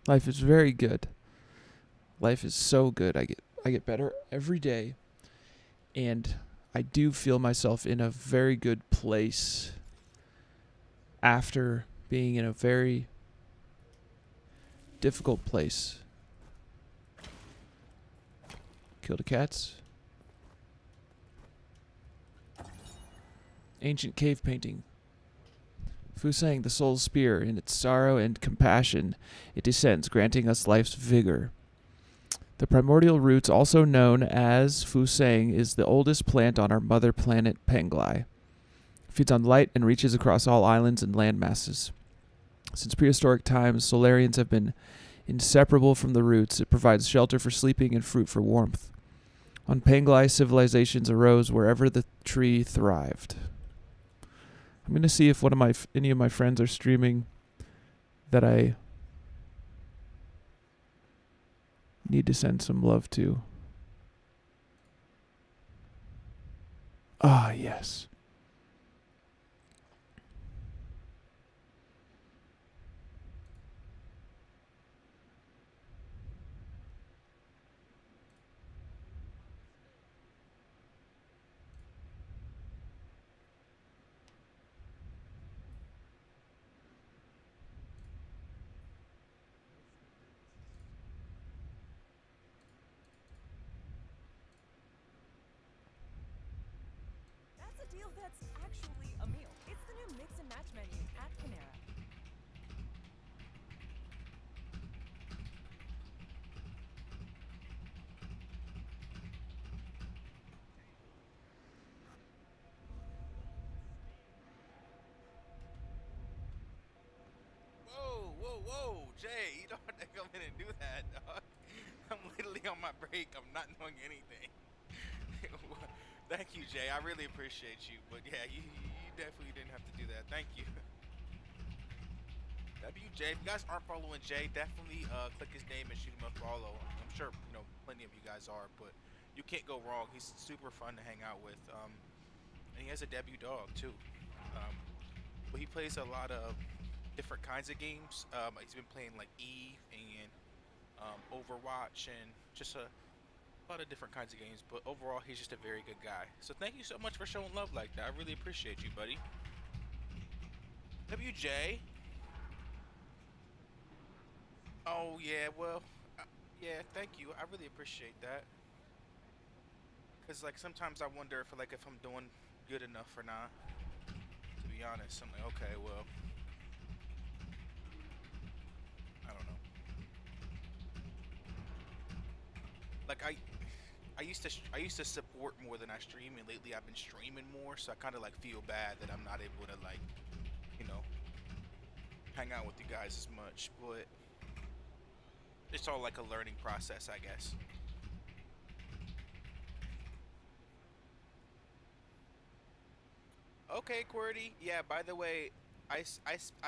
Life is very good. Life is so good. I get better every day, and I do feel myself in a very good place after being in a very difficult place. Kill the cats. Ancient cave painting. Fusang, the soul's spear, in its sorrow and compassion, it descends, granting us life's vigor. The primordial roots, also known as Fusang, is the oldest plant on our mother planet, Penglai. It feeds on light and reaches across all islands and land masses. Since prehistoric times, Solarians have been inseparable from the roots. It provides shelter for sleeping and fruit for warmth. On Penglai, civilizations arose wherever the tree thrived. I'm going to see if any of my friends are streaming that I need to send some love to. Ah, yes. That's a deal that's actually a meal. It's the new mix and match menu at Panera. Whoa, whoa, whoa, Jay, you don't have to come in and do that, dog. I'm literally on my break. I'm not doing anything. Thank you, Jay. I really appreciate you. But yeah, you definitely didn't have to do that. Thank you. WJ, if you guys aren't following Jay, definitely click his name and shoot him a follow. I'm sure plenty of you guys are, but you can't go wrong. He's super fun to hang out with. And he has a debut dog too. But he plays a lot of different kinds of games. He's been playing like Eve and Overwatch and just a lot of different kinds of games. But overall, he's just a very good guy. So thank you so much for showing love like that. I really appreciate you, buddy. WJ. Oh yeah, well, yeah, thank you. I really appreciate that. Cause like sometimes I wonder if I'm doing good enough or not. To be honest, I'm like, okay, well, I don't know. Like I used to support more than I stream, and lately I've been streaming more, so I kind of like feel bad that I'm not able to like, you know, hang out with you guys as much. But it's all like a learning process, I guess. Okay, QWERTY. Yeah, by the way, I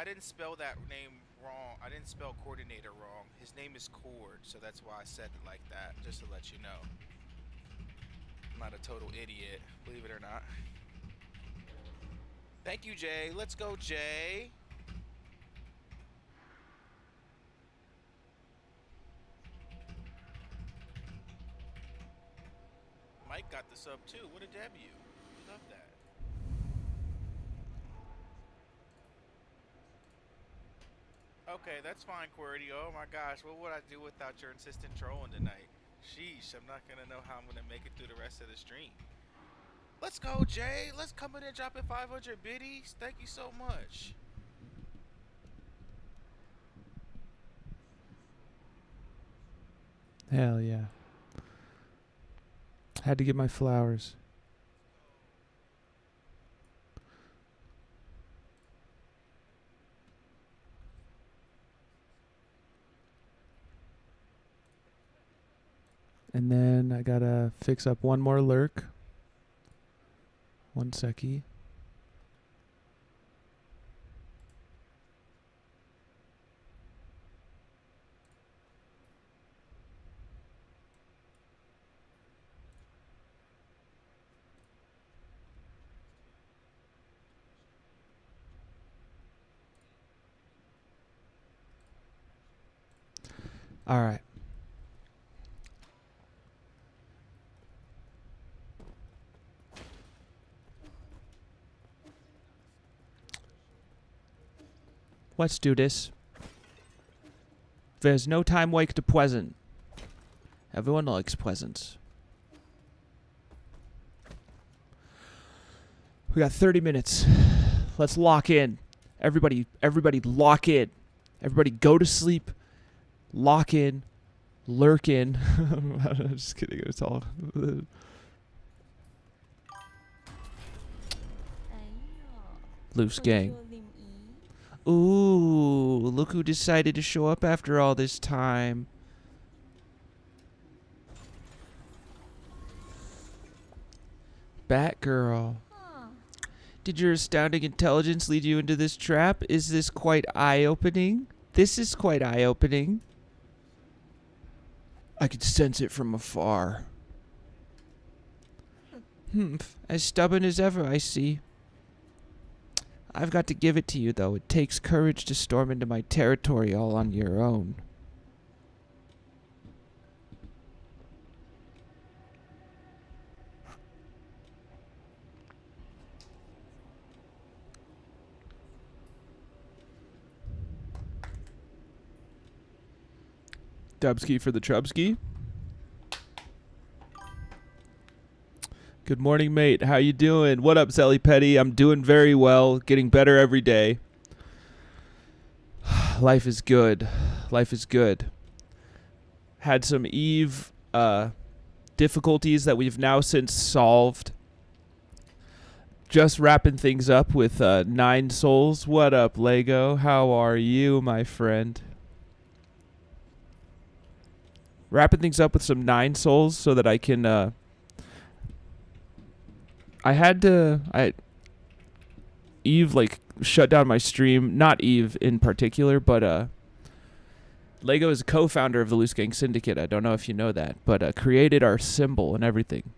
didn't spell that name wrong. I didn't spell coordinator wrong. His name is Cord, so that's why I said it like that, just to let you know. I'm not a total idiot, believe it or not. Thank you, Jay. Let's go, Jay. Mike got the sub too. What a W. We love that. Okay, that's fine, QWERTY. Oh my gosh, what would I do without your insistent trolling tonight? Sheesh, I'm not gonna know how I'm gonna make it through the rest of the stream. Let's go, Jay. Let's come in and drop in 500 biddies. Thank you so much. Hell yeah. Had to get my flowers. And then I gotta fix up one more lurk. One seckie. All right. Let's do this. There's no time like the present. Everyone likes presents. We got 30 minutes. Let's lock in. Everybody lock in. Everybody go to sleep. Lock in. Lurk in. I'm just kidding. It's all... Loose gang. Ooh, look who decided to show up after all this time. Batgirl. Did your astounding intelligence lead you into this trap? Is this quite eye-opening? This is quite eye-opening. I could sense it from afar. As stubborn as ever, I see. I've got to give it to you, though. It takes courage to storm into my territory all on your own. Dubski for the Trubski. Good morning, mate. How you doing? What up, Zelly Petty? I'm doing very well. Getting better every day. Life is good. Life is good. Had some Eve difficulties that we've now since solved. Just wrapping things up with 9 Souls. What up, Lego? How are you, my friend? Wrapping things up with some 9 Souls so that I can... Eve like shut down my stream. Not Eve in particular, but Lego is a co-founder of the Loose Gang Syndicate. I don't know if you know that, but created our symbol and everything.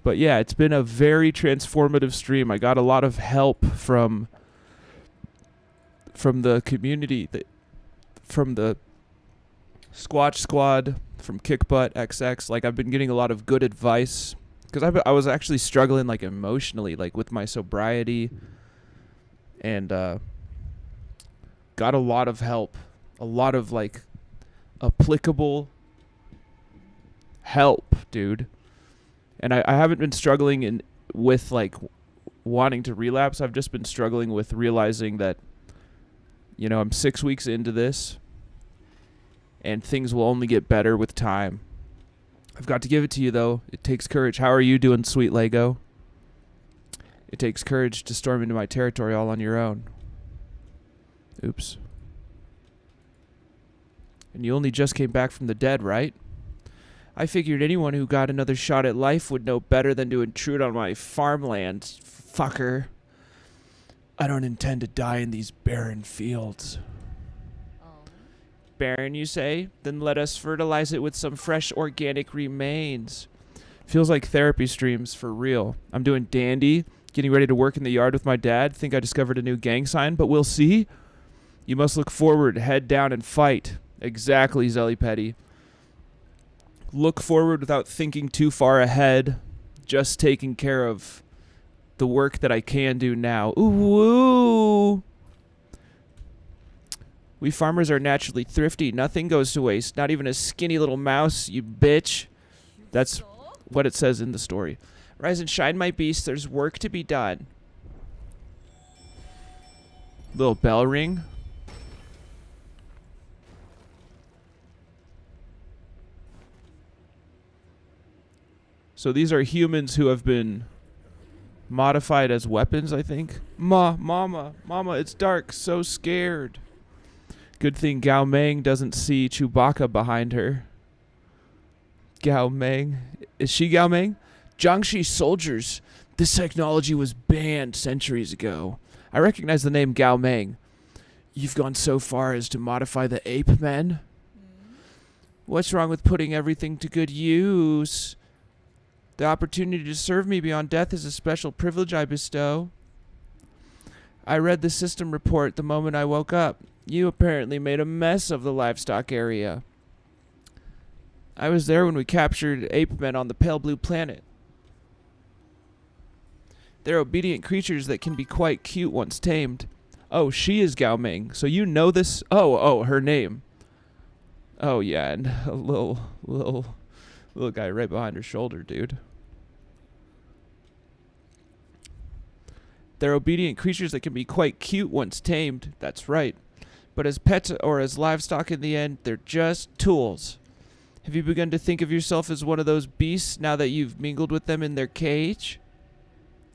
But yeah, it's been a very transformative stream. I got a lot of help from the community, from the Squatch Squad, from Kickbutt XX. Like, I've been getting a lot of good advice. Because I was actually struggling, like, emotionally, like, with my sobriety. And got a lot of help. A lot of, like, applicable help, dude. And I haven't been struggling with, like, wanting to relapse. I've just been struggling with realizing that, you know, I'm 6 weeks into this. And things will only get better with time. I've got to give it to you, though. It takes courage. How are you doing, sweet Lego? It takes courage to storm into my territory all on your own. Oops. And you only just came back from the dead, right? I figured anyone who got another shot at life would know better than to intrude on my farmland, fucker. I don't intend to die in these barren fields. Barren, you say? Then let us fertilize it with some fresh organic remains. Feels like therapy streams for real. I'm doing dandy, getting ready to work in the yard with my dad. Think I discovered a new gang sign, but we'll see. You must look forward, head down, and fight. Exactly, Zelly Petty. Look forward without thinking too far ahead. Just taking care of the work that I can do now. Ooh, woo! We farmers are naturally thrifty. Nothing goes to waste. Not even a skinny little mouse, you bitch. That's what it says in the story. Rise and shine, my beast. There's work to be done. Little bell ring. So these are humans who have been modified as weapons, I think. Mama, it's dark. So scared. Good thing Gao Meng doesn't see Chewbacca behind her. Gao Meng. Is she Gao Meng? Jiangxi soldiers. This technology was banned centuries ago. I recognize the name Gao Meng. You've gone so far as to modify the ape men? What's wrong with putting everything to good use? The opportunity to serve me beyond death is a special privilege I bestow. I read the system report the moment I woke up. You apparently made a mess of the livestock area. I was there when we captured ape men on the pale blue planet. They're obedient creatures that can be quite cute once tamed. Oh, she is Gao Ming. So you know this? Oh, her name. Oh yeah, and a little guy right behind her shoulder, dude. They're obedient creatures that can be quite cute once tamed. That's right. But as pets or as livestock in the end, they're just tools. Have you begun to think of yourself as one of those beasts now that you've mingled with them in their cage?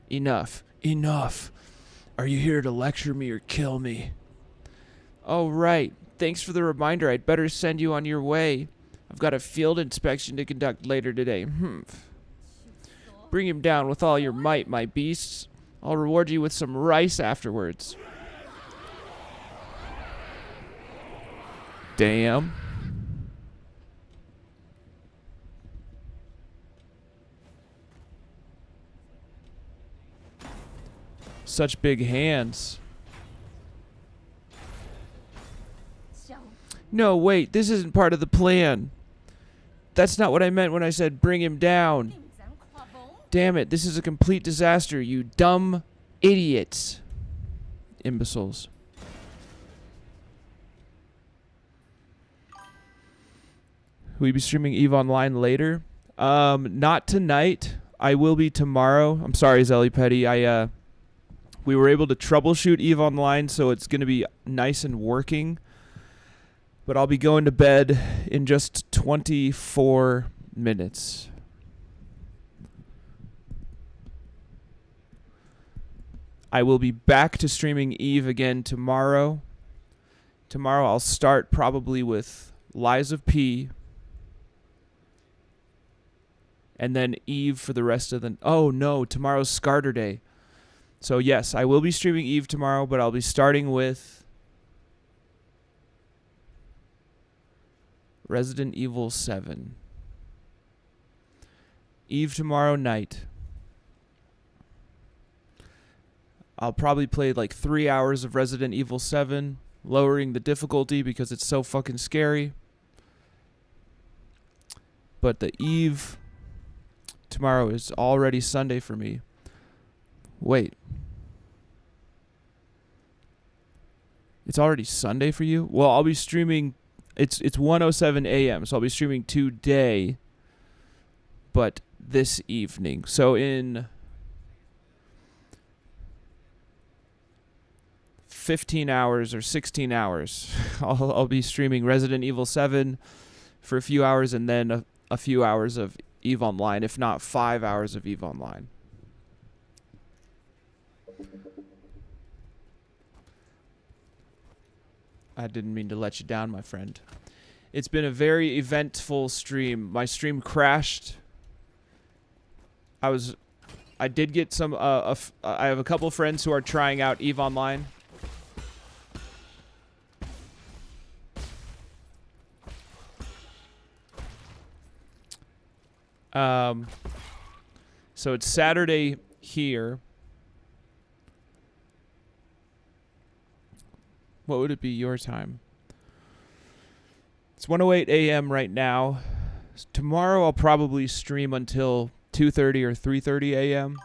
Enough. Enough. Are you here to lecture me or kill me? Oh, right. Thanks for the reminder. I'd better send you on your way. I've got a field inspection to conduct later today. Bring him down with all your might, my beasts. I'll reward you with some rice afterwards. Damn. Such big hands. No, wait, this isn't part of the plan. That's not what I meant when I said bring him down. Damn it, this is a complete disaster, you dumb idiots. Imbeciles. Will you be streaming EVE Online later? Not tonight. I will be tomorrow. I'm sorry, Zelly Petty. We were able to troubleshoot EVE Online, so it's going to be nice and working. But I'll be going to bed in just 24 minutes. I will be back to streaming EVE again tomorrow. Tomorrow I'll start probably with Lies of P. And then EVE for the rest of the... Oh, no, tomorrow's Scarter Day. So, yes, I will be streaming EVE tomorrow, but I'll be starting with Resident Evil 7. EVE tomorrow night. I'll probably play like 3 hours of Resident Evil 7, lowering the difficulty because it's so fucking scary. But the EVE tomorrow is already Sunday for me. Wait. It's already Sunday for you? Well, I'll be streaming. It's 1:07 a.m., so I'll be streaming today, but this evening. So in 15 hours or 16 hours, I'll be streaming Resident Evil 7 for a few hours and then a few hours of EVE Online, if not 5 hours of EVE Online. I didn't mean to let you down, my friend. It's been a very eventful stream. My stream crashed. I did get some, I have a couple friends who are trying out EVE Online. So it's Saturday here. What would it be your time? It's 1:08 a.m. right now. Tomorrow I'll probably stream until 2:30 or 3:30 a.m.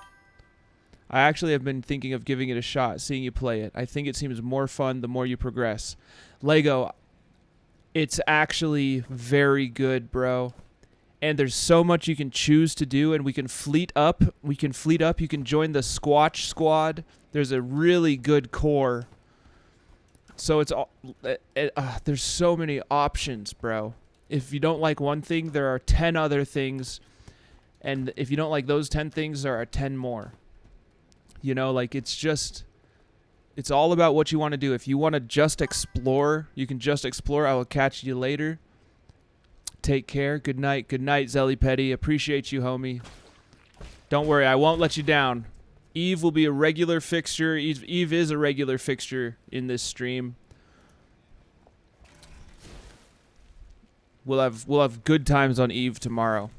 I actually have been thinking of giving it a shot, seeing you play it. I think it seems more fun the more you progress. Lego, it's actually very good, bro. And there's so much you can choose to do, and we can fleet up. You can join the Squatch Squad. There's a really good core. So it's all, there's so many options, bro. If you don't like one thing, there are 10 other things. And if you don't like those 10 things, there are 10 more. You know, like it's all about what you want to do. If you want to just explore, you can just explore. I will catch you later. Take care. Good night. Good night, Zelly Petty. Appreciate you, homie. Don't worry, I won't let you down. EVE will be a regular fixture. EVE is a regular fixture in this stream. We'll have good times on EVE tomorrow.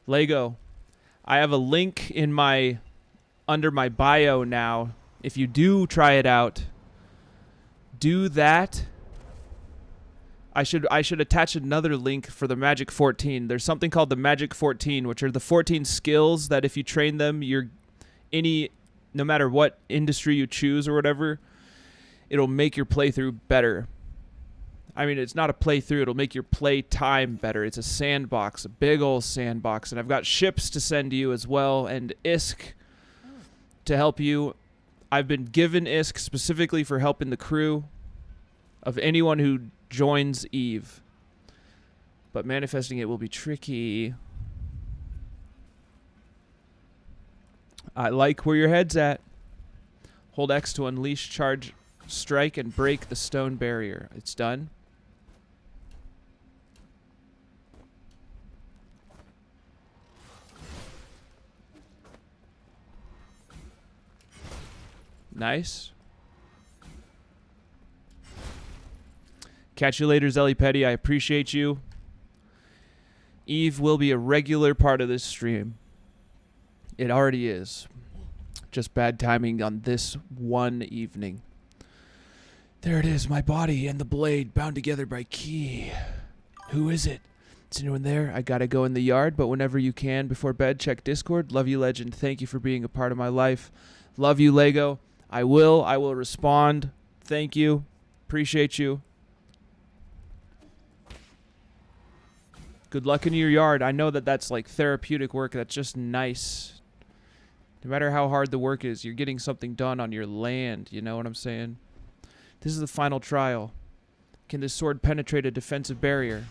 Lego, I have a link in under my bio now. If you do try it out, do that. I should attach another link for the Magic 14. There's something called the Magic 14, which are the 14 skills that if you train them, no matter what industry you choose or whatever, it'll make your playthrough better. I mean, it's not a playthrough, it'll make your play time better. It's a sandbox, a big old sandbox, and I've got ships to send you as well, and ISK to help you. I've been given ISK specifically for helping the crew of anyone who joins Eve. But manifesting it will be tricky. I like where your head's at. Hold X to unleash, charge, strike, and break the stone barrier. It's done. Nice. Catch you later, Zelly Petty. I appreciate you. Eve will be a regular part of this stream. It already is. Just bad timing on this one evening. There it is, my body and the blade bound together by key. Who is it? Is anyone there? I gotta go in the yard, but whenever you can before bed, check Discord. Love you, Legend. Thank you for being a part of my life. Love you, Lego. I will respond. Thank you. Appreciate you. Good luck in your yard. I know that that's like therapeutic work. That's just nice. No matter how hard the work is, you're getting something done on your land. You know what I'm saying? This is the final trial. Can this sword penetrate a defensive barrier?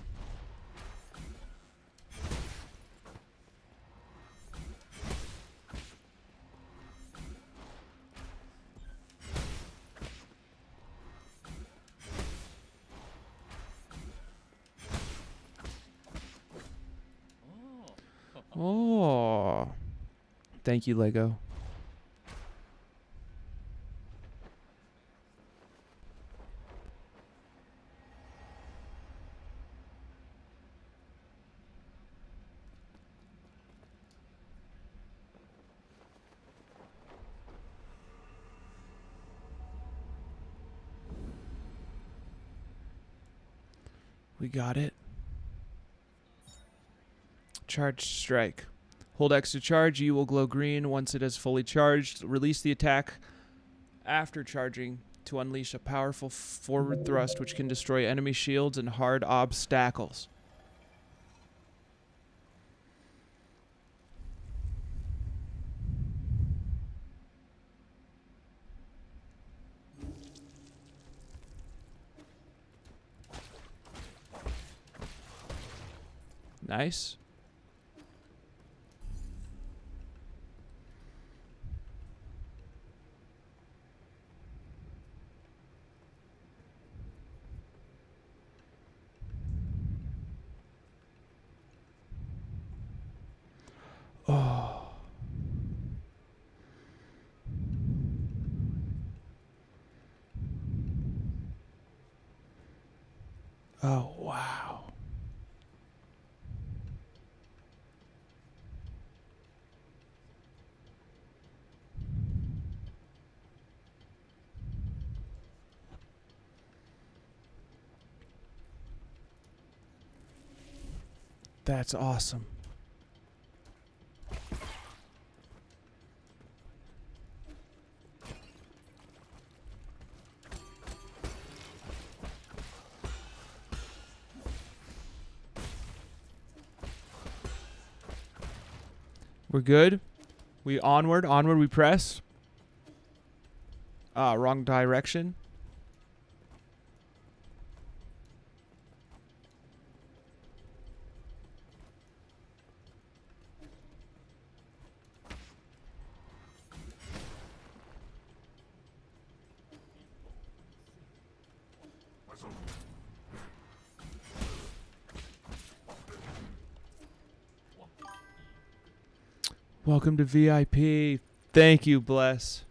Oh. Thank you, Lego. We got it. Charge strike. Hold X to charge. You will glow green once it has fully charged. Release the attack after charging to unleash a powerful forward thrust which can destroy enemy shields and hard obstacles. Nice. Oh. Oh, wow. That's awesome. We're good. We onward we press. Wrong direction. Welcome to VIP. Thank you, Bless.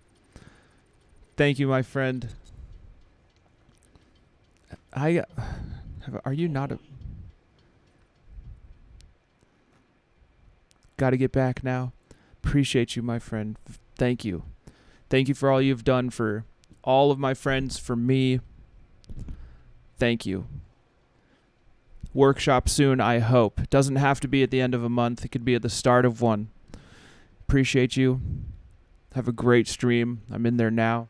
Thank you, my friend. Are you not a... Gotta get back now. Appreciate you, my friend. Thank you. Thank you for all you've done for all of my friends, for me. Thank you. workshop soon, I hope. It doesn't have to be at the end of a month. It could be at the start of one. Appreciate you. Have a great stream. I'm in there now.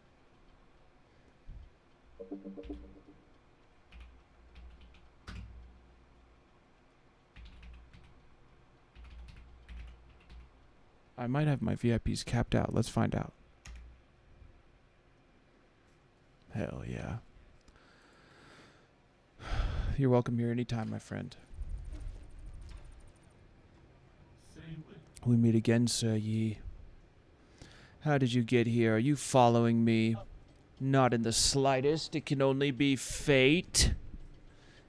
I might have my VIPs capped out. Let's find out. Hell yeah. You're welcome here anytime, my friend. We meet again, Sir Yi. How did you get here? Are you following me? Not in the slightest. It can only be fate.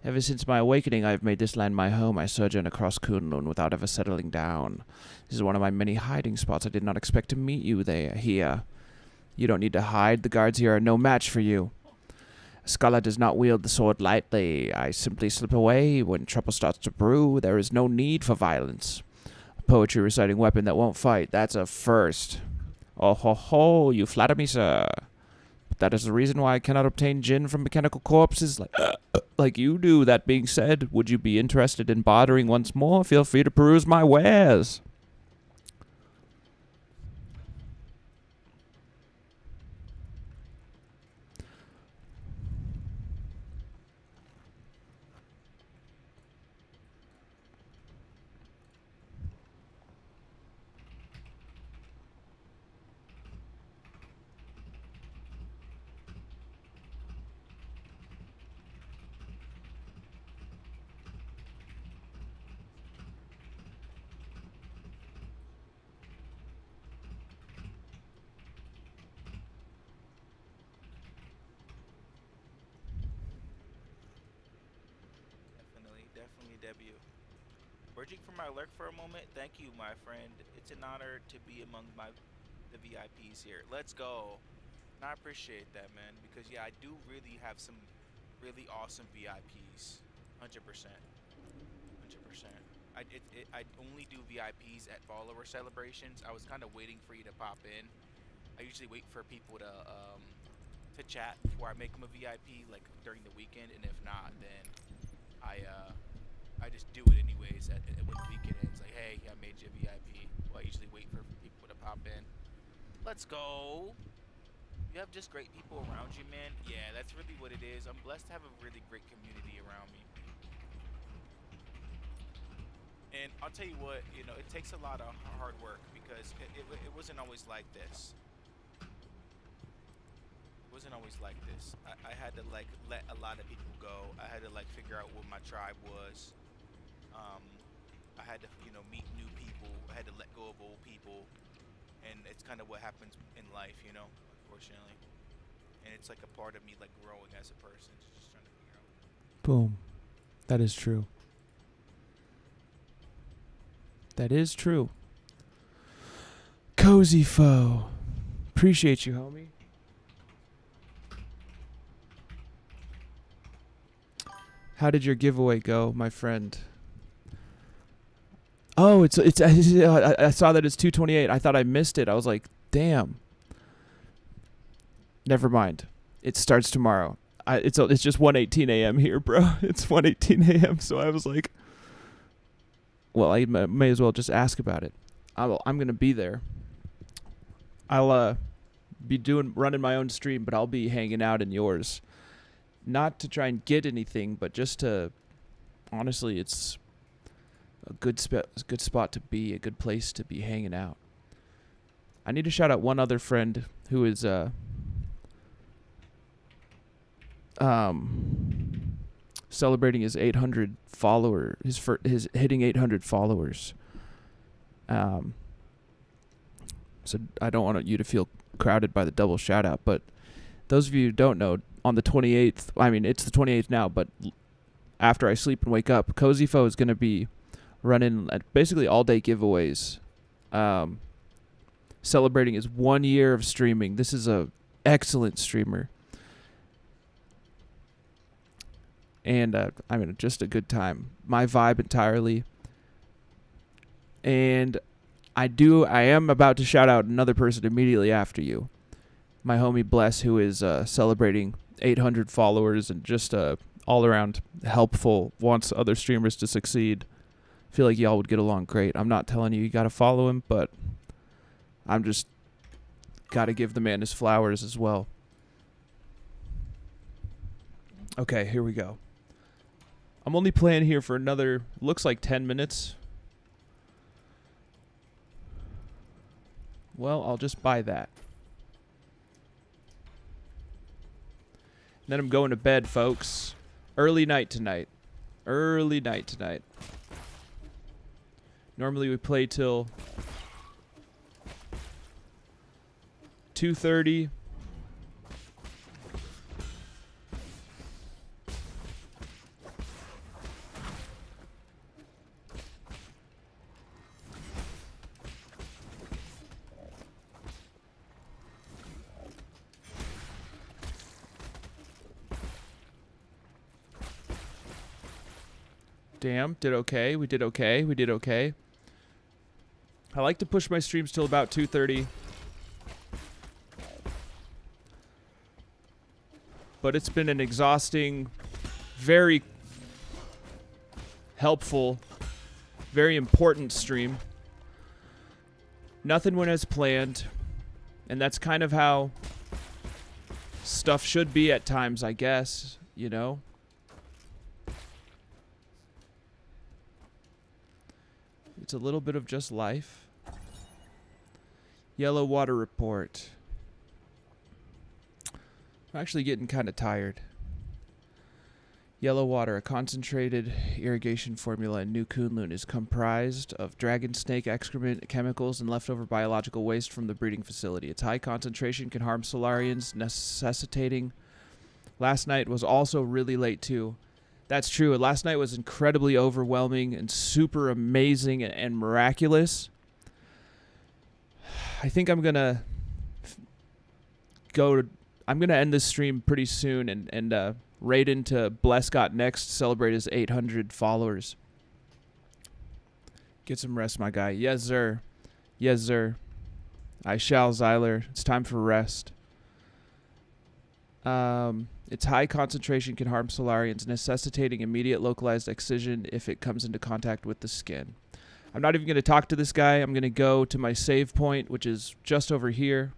Ever since my awakening, I have made this land my home. I sojourn across Kunlun without ever settling down. This is one of my many hiding spots. I did not expect to meet you here. You don't need to hide. The guards here are no match for you. A scholar does not wield the sword lightly. I simply slip away when trouble starts to brew. There is no need for violence. A poetry reciting weapon that won't fight. That's a first. Oh ho ho, you flatter me, sir. But that is the reason why I cannot obtain gin from mechanical corpses like you do. That being said, would you be interested in bartering once more? Feel free to peruse my wares. Definitely debut. Bridging from my lurk for a moment, thank you, my friend. It's an honor to be among the VIPs here. Let's go. And I appreciate that, man, because yeah, I do really have some really awesome VIPs. 100%. 100%. I only do VIPs at follower celebrations. I was kind of waiting for you to pop in. I usually wait for people to chat before I make them a VIP, like during the weekend, and if not, then I just do it anyways when the weekend ends. Like, hey, I made you a VIP. Well, I usually wait for people to pop in. Let's go. You have just great people around you, man. Yeah, that's really what it is. I'm blessed to have a really great community around me. And I'll tell you what, you know, it takes a lot of hard work because it wasn't always like this. It wasn't always like this. I had to like let a lot of people go. I had to like figure out what my tribe was. I had to, you know, meet new people. I had to let go of old people, and it's kind of what happens in life, you know, unfortunately. And it's like a part of me, like growing as a person, just trying to figure out. Boom. That is true. That is true. Cozy Foe. Appreciate you, homie. How did your giveaway go, my friend? Oh, it's I saw that it's 2:28. I thought I missed it. I was like, damn. Never mind. It starts tomorrow. It's just 1:18 a.m. here, bro. It's 1:18 a.m. So I was like, well, I may as well just ask about it. I'm gonna be there. I'll be running my own stream, but I'll be hanging out in yours. Not to try and get anything, but just to, honestly, it's a good spot to be, a good place to be hanging out. I need to shout out one other friend who is celebrating his 800 follower, his hitting 800 followers. So I don't want you to feel crowded by the double shout out, but those of you who don't know, on the 28th, I mean, it's the 28th now, but after I sleep and wake up, Cozy Foe is going to be running basically all-day giveaways, celebrating his 1 year of streaming. This is a excellent streamer. And, I mean, just a good time. My vibe entirely. And I am about to shout out another person immediately after you. My homie Bless, who is celebrating 800 followers and just a all around helpful, wants other streamers to succeed. I feel like y'all would get along great. I'm not telling you got to follow him, but I'm just got to give the man his flowers as well. Okay, here we go. I'm only playing here for another, looks like 10 minutes. Well, I'll just buy that. Then I'm going to bed, folks. Early night tonight. Early night tonight. Normally we play till 2:30. Damn, did okay. We did okay. We did okay. I like to push my streams till about 2:30. But it's been an exhausting, very helpful, very important stream. Nothing went as planned. And that's kind of how stuff should be at times, I guess, you know? It's a little bit of just life. Yellow water report. I'm actually getting kind of tired. Yellow water, a concentrated irrigation formula in New Kunlun, is comprised of dragon snake excrement, chemicals, and leftover biological waste from the breeding facility. Its high concentration can harm Solarians, necessitating... Last night was also really late, too. That's true. Last night was incredibly overwhelming and super amazing and miraculous. I think I'm going to I'm going to end this stream pretty soon and raid into Blescott next, celebrate his 800 followers. Get some rest, my guy. Yes, sir. Yes, sir. I shall, Zyler. It's time for rest. Its high concentration can harm Solarians, necessitating immediate localized excision if it comes into contact with the skin. I'm not even going to talk to this guy. I'm going to go to my save point, which is just over here.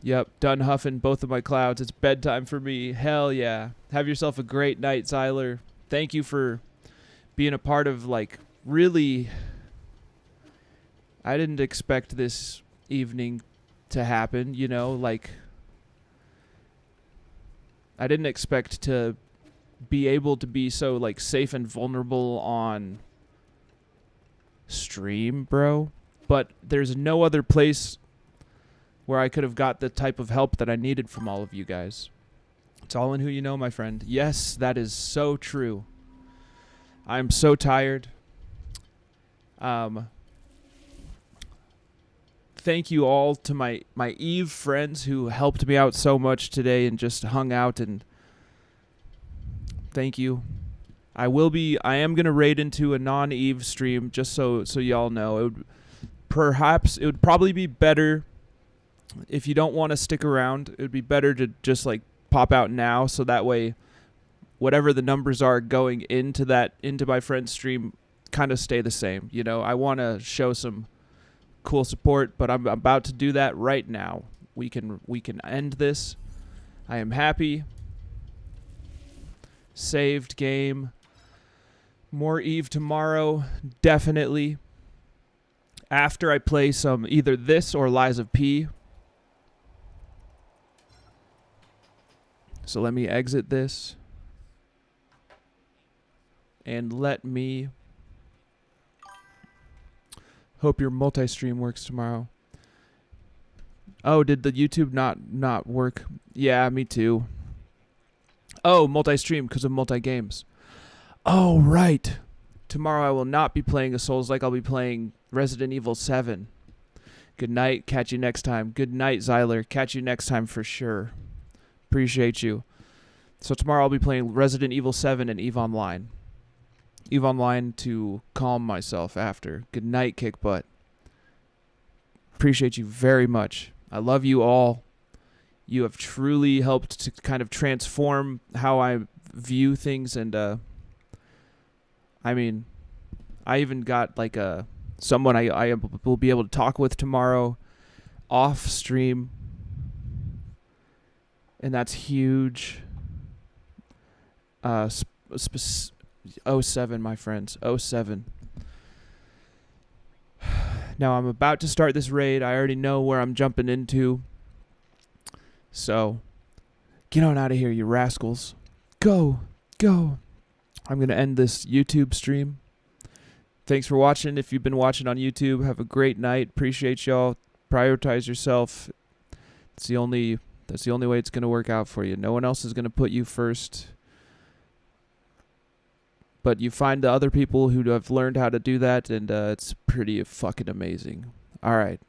Yep, done huffing both of my clouds. It's bedtime for me. Hell yeah. Have yourself a great night, Zyler. Thank you for being a part of, like, really... I didn't expect this evening to happen, you know, like... I didn't expect to be able to be so, like, safe and vulnerable on stream, bro. But there's no other place where I could have got the type of help that I needed from all of you guys. It's all in who you know, my friend. Yes, that is so true. I'm so tired. Thank you all to my Eve friends who helped me out so much today and just hung out, and thank you. I am going to raid into a non-Eve stream just so y'all know. It would probably be better if you don't want to stick around. It would be better to just like pop out now, so that way whatever the numbers are going into my friend's stream kind of stay the same. You know, I want to show some cool support, but I'm about to do that right now. We can end this. I am happy. Saved game. More Eve tomorrow, definitely. After I play some either this or Lies of P. So let me exit this. And let me... Hope your multi-stream works tomorrow. Oh, did the YouTube not work? Yeah, me too. Oh, multi-stream because of multi-games. Oh, right. Tomorrow I will not be playing a Souls-like. I'll be playing Resident Evil 7. Good night. Catch you next time. Good night, Zyler. Catch you next time for sure. Appreciate you. So tomorrow I'll be playing Resident Evil 7 and EVE Online. EVE Online to calm myself after. Good night, kick butt. Appreciate you very much. I love you all. You have truly helped to kind of transform how I view things, and I mean, I even got like someone I will be able to talk with tomorrow off stream, and that's huge. 07, my friends, 07. Now I'm about to start this raid. I already know where I'm jumping into. So, get on out of here, you rascals. Go, go. I'm going to end this YouTube stream. Thanks for watching. If you've been watching on YouTube, have a great night. Appreciate y'all. Prioritize yourself. That's the only way it's going to work out for you. No one else is going to put you first. But you find the other people who have learned how to do that, and it's pretty fucking amazing. All right.